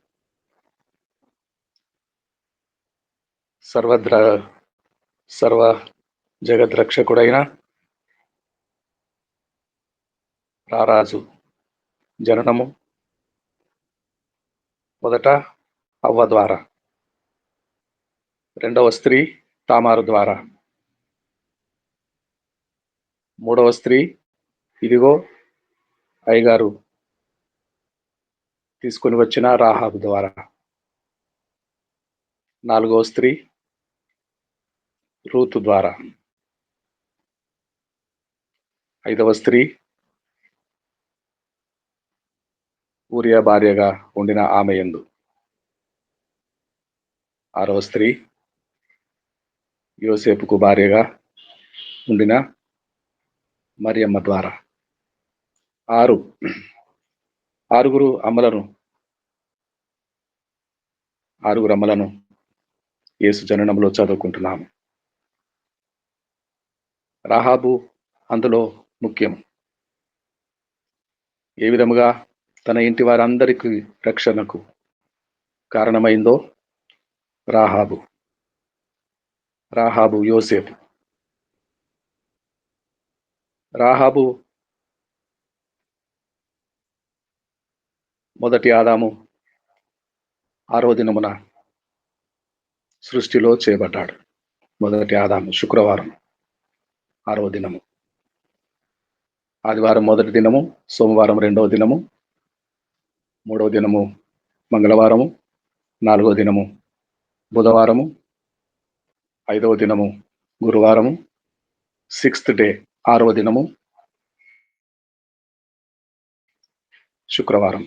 సర్వ జగద్రక్షకుడైన రారాజు జననము మొదట అవ్వ ద్వారా, రెండవ స్త్రీ తామారు ద్వారా, మూడవ స్త్రీ ఇదిగో అయ్యగారు తీసుకుని వచ్చిన రాహాబు ద్వారా, నాలుగవ స్త్రీ రూతు ద్వారా, ఐదవ స్త్రీ ఊరియా భార్యగా ఉండిన ఆమె యందు, ఆరవ స్త్రీ యోసేపుకు భార్యగా ఉండిన మరియమ్మ ద్వారా, ఆరుగురు అమ్మలను యేసు జననంలో చదువుకుంటున్నాము. రాహాబు అందులో ముఖ్యం. ఏ విధముగా తన ఇంటి వారందరికీ రక్షణకు కారణమైందో రాహాబు యోసేపు. రాహాబు మొదటి ఆదాము 6వ దినమున సృష్టిలో చేయబడ్డాడు. మొదటి ఆదాము శుక్రవారం 6వ దినము, ఆదివారం మొదటి దినము, సోమవారం 2వ దినము, 3వ దినము మంగళవారము, 4వ దినము బుధవారము, 5వ దినము గురువారము, 6th డే 6వ దినము శుక్రవారం.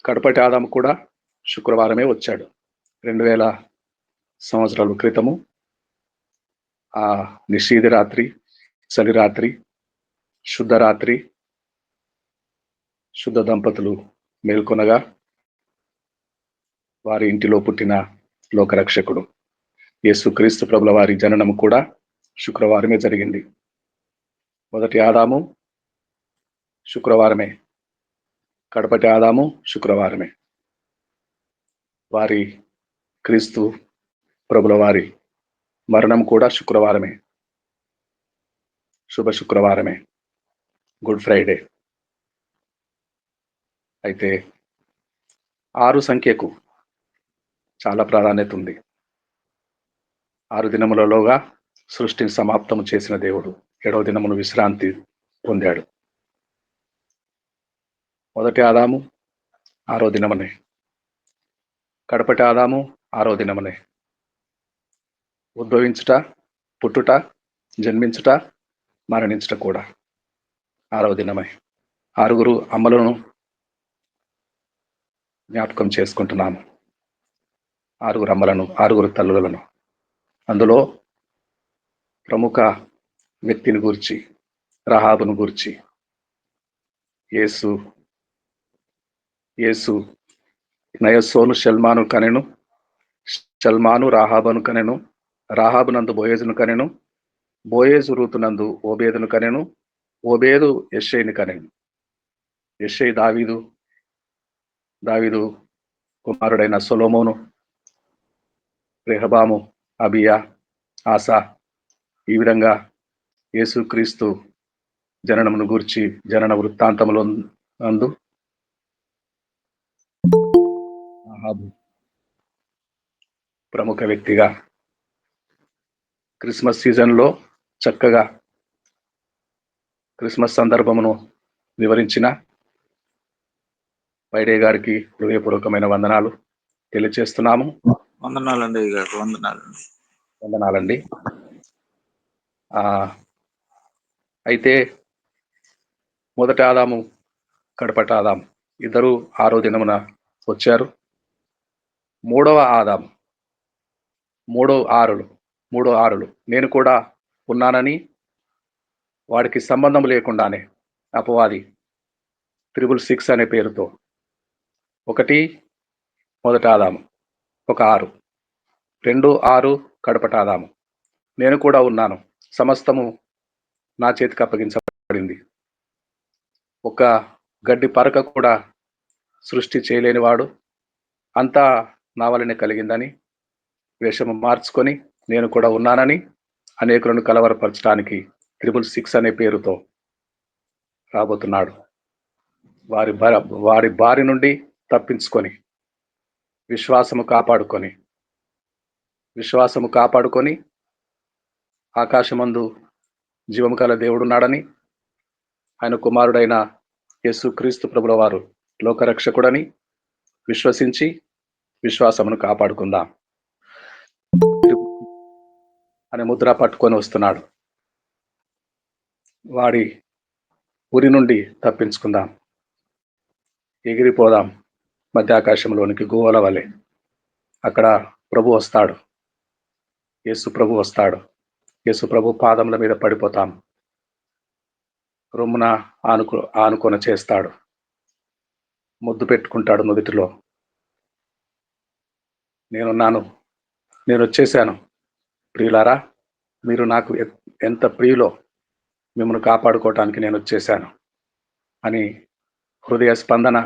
కడపటి ఆదాము కూడా శుక్రవారమే వచ్చాడు. 2000 సంవత్సరాల క్రితము ఆ నిషీధి రాత్రి, చలి రాత్రి, శుద్ధ రాత్రి, శుద్ధ దంపతులు మేల్కొనగా వారి ఇంటిలో పుట్టిన లోకరక్షకుడు యేసుక్రీస్తు ప్రభుల వారి జననము కూడా శుక్రవారమే జరిగింది. మొదటి ఆదాము శుక్రవారమే కడపటి ఆదాము శుక్రవారమే. వారి క్రీస్తు ప్రభుల వారి మరణం కూడా శుక్రవారమే, శుభ శుక్రవారమే, గుడ్ ఫ్రైడే. అయితే 6 సంఖ్యకు చాలా ప్రాధాన్యత ఉంది. 6 దినములలోగా సృష్టిని సమాప్తము చేసిన దేవుడు 7వ దినమును విశ్రాంతి పొందాడు. మొదటి ఆదాము 6వ దినమనే, కడపటి ఆదాము 6వ దినమనే. ఉద్భవించుట, పుట్టుట, జన్మించుట, మరణించుట కూడా 6వ దినమే. 6 అమ్మలను జ్ఞాపకం చేసుకుంటున్నాము. 6 అమ్మలను, 6 తల్లులను. అందులో ప్రముఖ వ్యక్తిని గురించి, రహాబును గురించి, యేసు నయస్సోను షల్మాను కనెను, షల్మాను రాహాబును కనెను, రాహాబు నందు బోయేజును కనెను, బోయేజు రూతునందు ఓబేదును కనెను, ఓబేదు యెషయిని కనెను, యెషయి దావీదు కుమారుడైన సొలొమోను, రెహబాము, అబియా, ఆసా. ఈ విధంగా యేసుక్రీస్తు జననమును గూర్చి జనన వృత్తాంతములో నందు రాహాబు ప్రముఖ వ్యక్తిగా క్రిస్మస్ సీజన్లో చక్కగా క్రిస్మస్ సందర్భమును వివరించిన పైడే గారికి హృదయపూర్వకమైన వందనాలు తెలియజేస్తున్నాము. వందనాలండి గారు, వందనాలండి. అయితే మొదటి ఆదాము, కడపటి ఆదాము ఇద్దరు 6వ దినమున వచ్చారు. 3వ ఆదాము, 3 ఆరులు నేను కూడా ఉన్నానని వాడికి సంబంధం లేకుండానే అపవాది 666 అనే పేరుతో ఒకటి మొదటి ఆదాము, ఒక 6, 2 6 కడపటి ఆదాము. నేను కూడా ఉన్నాను, సమస్తము నా చేతికి అప్పగించబడింది, ఒక గడ్డి పరక కూడా సృష్టి చేయలేనివాడు, అంతా నా వలనే కలిగిందని వేషము మార్చుకొని నేను కూడా ఉన్నానని అనేకులను కలవరపరచడానికి 666 అనే పేరుతో రాబోతున్నాడు. వారి బారి నుండి తప్పించుకొని విశ్వాసము కాపాడుకొని ఆకాశమందు జీవము గల దేవుడున్నాడని, ఆయన కుమారుడైన యేసుక్రీస్తు ప్రభుల వారు లోకరక్షకుడని విశ్వసించి విశ్వాసమును కాపాడుకుందాం అనే ముద్ర పట్టుకొని వస్తున్నాడు. వాడి ఉరి నుండి తప్పించుకుందాం, ఎగిరిపోదాం మధ్యాకాశంలోనికి గువ్వల వలె. అక్కడ ప్రభు వస్తాడు, యేసు ప్రభు వస్తాడు. యేసు ప్రభు పాదముల మీద పడిపోతాం, రొమ్మున ఆనుకొన చేస్తాడు, ముద్దు పెట్టుకుంటాడు నుదిటిలో. నేనున్నాను, నేను వచ్చేసాను ప్రియులారా, మీరు నాకు ఎంత ప్రియులో మిమ్మల్ని కాపాడుకోవటానికి నేను వచ్చేసాను అని హృదయ స్పందన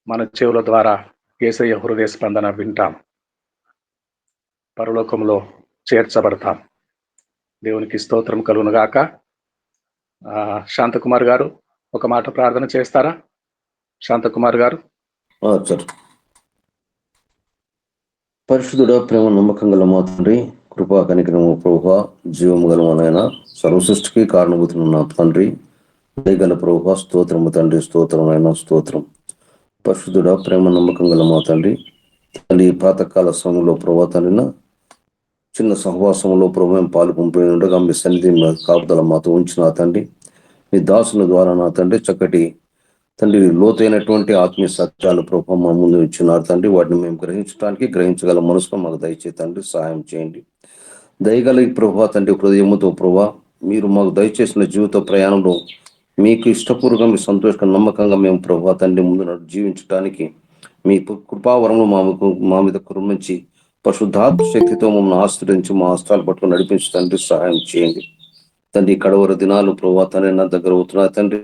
మన చెవుల ద్వారా యేసయ్య హృదయ స్పందన వింటాం, పరలోకంలో చేర్చబడతాం. దేవునికి స్తోత్రం కలుగునుగాక. శాంతకుమార్ గారు ఒక మాట ప్రార్థన చేస్తారా? శాంతకుమార్ గారు. సార్. పరిశుద్ధుడ, ప్రేమ నమ్మకం గల మా తండ్రి, కృపా కనికరము ప్రభువా, జీవము గల నాయన, సర్వసృష్టికి కారణభూతున్న తండ్రి, దయగల ప్రభువా, స్తోత్రము తండ్రి, స్తోత్రం అయినా స్తోత్రం. పరిశుద్ధుడ, ప్రేమ నమ్మకం గల మా తండ్రి, ప్రాతకాల సమయంలో ప్రభా తండ్రిన చిన్న సహవాసంలో ప్రభు మేము పాలు పంపిణీ ఉండగా మీ సన్నిధి కాపుదల మాతో ఉంచిన తండ్రి, మీ దాసుల ద్వారా నా తండ్రి చక్కటి తండ్రి లోతైనటువంటి ఆత్మీయ సత్యాలు ప్రభు మా ముందు ఇచ్చినారు తండ్రి. వాటిని మేము గ్రహించగల మనసులో మాకు దయచే తండ్రి సహాయం చేయండి. దయగల ఈ ప్రభు తండ్రి హృదయముతో ప్రభు మీరు మాకు దయచేసిన జీవిత ప్రయాణంలో మీకు ఇష్టపూర్వకంగా, మీ సంతోషంగా, నమ్మకంగా మేము ప్రభు తండ్రి ముందు జీవించడానికి మీ కృపావరములు మా మీద కురిమించి పరిశుద్ధాత్మ శక్తితో మమ్మల్ని ఆశ్రయించి మా హస్తాలు పట్టుకుని నడిపించి తండ్రి సహాయం చేయండి తండ్రి. కడవర దినాలు ప్రభు తండ్రి నా దగ్గర అవుతున్నా తండ్రి.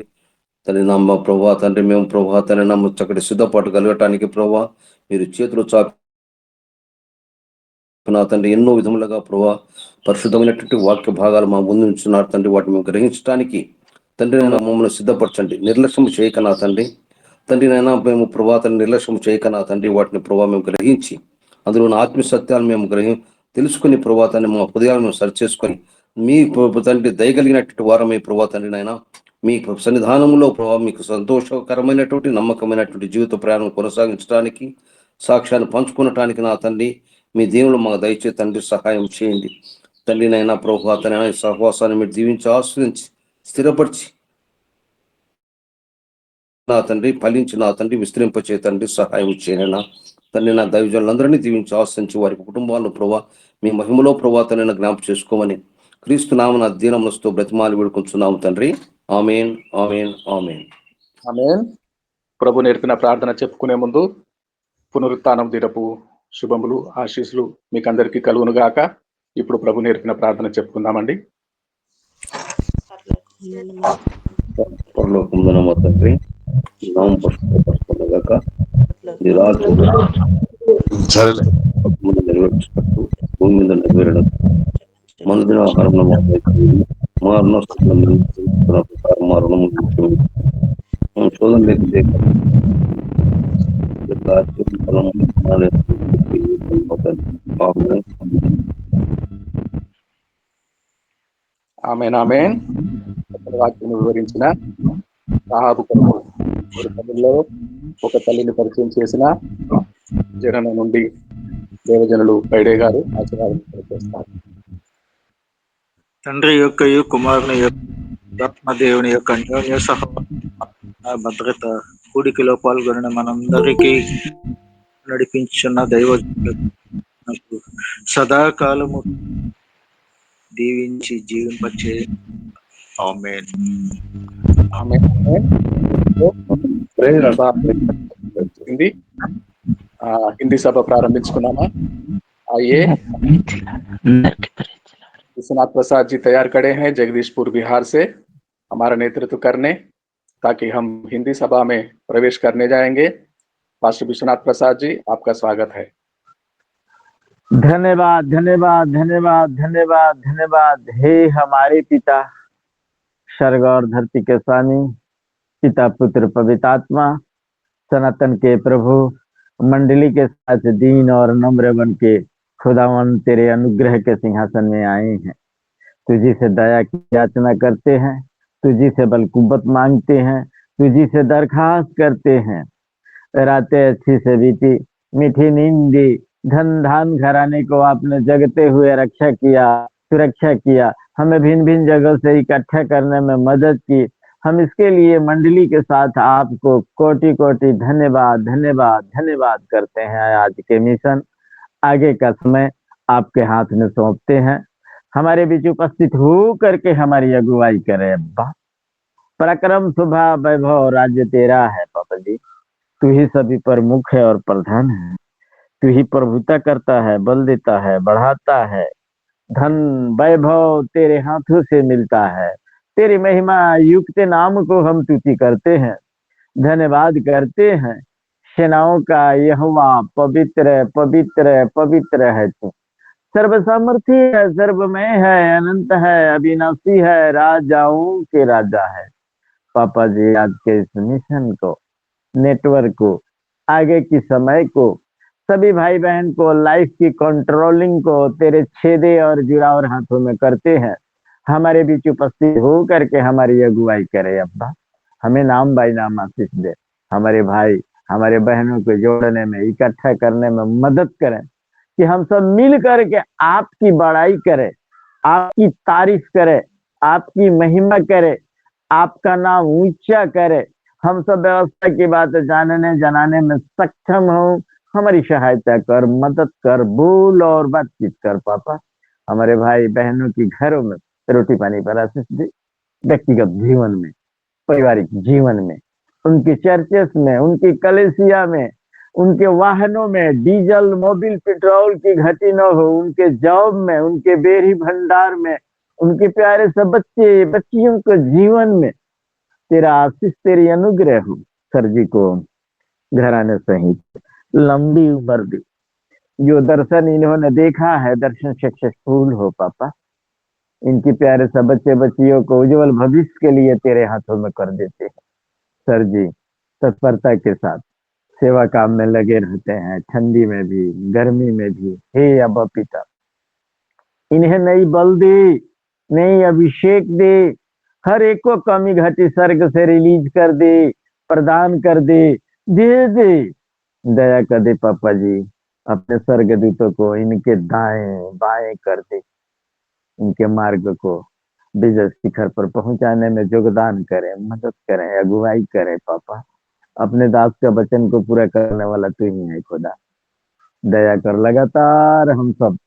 తండ్రి నమ్మ ప్రభా తండ్రి మేము ప్రభా తండ్రి నమ్మ చక్కటి సిద్ధపాటు కలగటానికి ప్రభా మీరు చేతులు చాపి నా తండ్రి ఎన్నో విధములుగా ప్రభా పరిశుద్ధమైనటువంటి వాక్య భాగాలు మా ముందు ఉంచున్నారు తండ్రి వాటిని మేము గ్రహించడానికి తండ్రి నైనా మమ్మల్ని సిద్ధపరచండి, నిర్లక్ష్యం చేయక నా తండ్రి. తండ్రి నైనా మేము ప్రభా తండ్రి నిర్లక్ష్యం చేయక నా తండ్రి వాటిని ప్రభా మేము గ్రహించి అందులో ఆత్మీయ సత్యాలు మేము తెలుసుకుని ప్రభా తండ్రి మా హృదయాలను మేము సరి చేసుకొని మీ తండ్రి దయగలిగినటువంటి వారం మీ ప్రభా తండ్రి నైనా మీ సన్నిధానంలో ప్రభావ మీకు సంతోషకరమైనటువంటి నమ్మకమైనటువంటి జీవిత ప్రయాణం కొనసాగించడానికి సాక్ష్యాన్ని పంచుకునటానికి నా తండ్రి మీ దేవుడు మాకు దయచే తండ్రి సహాయం చేయండి. తండ్రినైనా ప్రభావ తనైనా సహవాసాన్ని మీరు దీవించి ఆశ్రయించి స్థిరపరిచి నా తండ్రి ఫలించి నా తండ్రి విస్తరింపచే తండ్రి సహాయం చేయనైనా తండ్రి నా దైవజనులందరినీ దీవించి ఆశ్రయించి వారి కుటుంబాలను ప్రభావ మీ మహిమలో ప్రభావ తనైనా జ్ఞాపకం చేసుకోమని క్రీస్తు నామన దీనములతో బ్రతిమాలి వేడుకొంచున్నాము తండ్రి. ఆమేన్ ఆమేన్ ఆమేన్ ఆమేన్. ప్రభు నేర్పిన ప్రార్థన చెప్పుకునే ముందు పునరుత్థానం దినపు శుభములు ఆశీస్సులు మీకు అందరికీ కలుగును గాక. ఇప్పుడు ప్రభు నేర్పిన ప్రార్థన చెప్పుకుందామండి. పరలోకమున మా తండ్రి నామం పరిశుద్ధపరచబడుగాక, నీ రాజ్యం నెరవేర్చినట్టు భూమి మీద నెరవేరడం మనదిన ఆహారం మారణం శోధన ఆమేన్ ఆమేన్. వాక్యం వివరించిన రాహాబు కొరకు ఒక తల్లిని పరిచయం చేసిన జగన్ నుండి దేవజనులు పైడే గారు ఆశీర్వాదం చేస్తారు. తండ్రి యొక్కయు కుమారుని ఆత్మదేవుని యొక్క అన్యోన్య సహవాస భద్రత కూడికలో పాల్గొనిన మనందరికీ నడిపించున్న దైవజనులకు సదాకాలము దీవించి జీవింపచే. ఆమేన్. ఆమేన్. హిందీ సభ ప్రారంభించుకున్నామా? आइए, विश्वनाथ प्रसाद जी तैयार खड़े हैं जगदीशपुर बिहार से हमारा नेतृत्व करने, ताकि हम हिंदी सभा में प्रवेश करने जाएंगे। पास्टर विश्वनाथ प्रसाद जी, आपका स्वागत है। धन्यवाद धन्यवाद धन्यवाद धन्यवाद धन्यवाद। हे हमारे पिता स्वर्ग और धरती के स्वामी, पिता पुत्र पवित्र आत्मा, सनातन के प्रभु, मंडली के साथ दीन और नम्र बन के खुदावन तेरे अनुग्रह के सिंहासन में आए हैं। तुझी से दया की याचना करते हैं, तुझी से बलकुब्बत मांगते हैं, तुझी से दरखास्त करते हैं। रातें अच्छी से बीती, मीठी नींदी, धन धान घराने को आपने जगते हुए रक्षा किया, सुरक्षा किया, हमें भिन्न भिन्न जगह से इकट्ठा करने में मदद की। हम इसके लिए मंडली के साथ आपको कोटि कोटि धन्यवाद धन्यवाद धन्यवाद करते हैं। आज के मिशन आगे का समय आपके हाथ में सौंपते हैं। हमारे बीच उपस्थित हो करके हमारी अगुवाई करे। अब्बा, पराक्रम शोभा वैभव राज्य तेरा है पापा जी। तू ही सभी पर मुख्य और प्रधान है। तू ही प्रभुता करता है, बल देता है, बढ़ाता है। धन वैभव तेरे हाथों से मिलता है। तेरी महिमा युक्त नाम को हम स्तुति करते हैं, धन्यवाद करते हैं। सेनाओं का यहोवा पवित्र पवित्र पवित्र है। तू सर्वसामर्थी है, सर्वमय है, अनंत है, अविनाशी है, राजाओं के राजा है। पापा जी, आज के इस मिशन को, नेटवर्क को, आगे की समय को, सभी भाई बहन को, लाइफ की कंट्रोलिंग को तेरे छेदे और जुड़ावर हाथों में करते हैं। हमारे बीच उपस्थित हो करके हमारी अगुवाई करे। अब्बा, हमें नाम बाई नाम आशीष दे। हमारे भाई हमारे बहनों को जोड़ने में, इकट्ठा करने में मदद करें, कि हम सब मिल करके आपकी बड़ाई करें, आपकी तारीफ करें, आपकी महिमा करें, आपका नाम ऊंचा करे। हम सब व्यवस्था की बात जानने जनाने में सक्षम हो। हमारी सहायता कर, मदद कर, बोल और बातचीत कर। पापा, हमारे भाई बहनों की घरों में रोटी पानी पर आशीष दे। व्यक्तिगत जीवन में, पारिवारिक जीवन में, उनके चर्चेस में, उनकी कलेसिया में, उनके वाहनों में डीजल मोबिल पेट्रोल की घटी न हो। उनके जॉब में, उनके बेरी भंडार में, उनके प्यारे सब बच्चे बच्चियों के जीवन में तेरा आशीष, तेरी अनुग्रह हो। सर जी को घराने सहित लंबी उम्र दी। जो दर्शन इन्होंने देखा है दर्शन सक्सेसफुल हो पापा। इनकी प्यारे सब बच्चे बच्चियों को उज्जवल भविष्य के लिए तेरे हाथों में कर देते हैं। सर जी तत्परता के साथ सेवा काम में लगे रहते हैं, ठंडी में भी गर्मी में भी। हे अब्बा पिता, इन्हें नई बल दे, नई अभिषेक दे, हर एक को कमी घटी स्वर्ग से रिलीज कर दे, प्रदान कर दे, दे दे। दया कर दे पापा जी, अपने स्वर्गदूतों को इनके दाएं बाएं कर दे, इनके मार्ग को विजय शिखर पर पहुंचाने में योगदान करें, मदद करें, अगुवाई करें पापा। अपने दास के वचन को पूरा करने वाला तू ही है खुदा। दया कर लगातार हम सब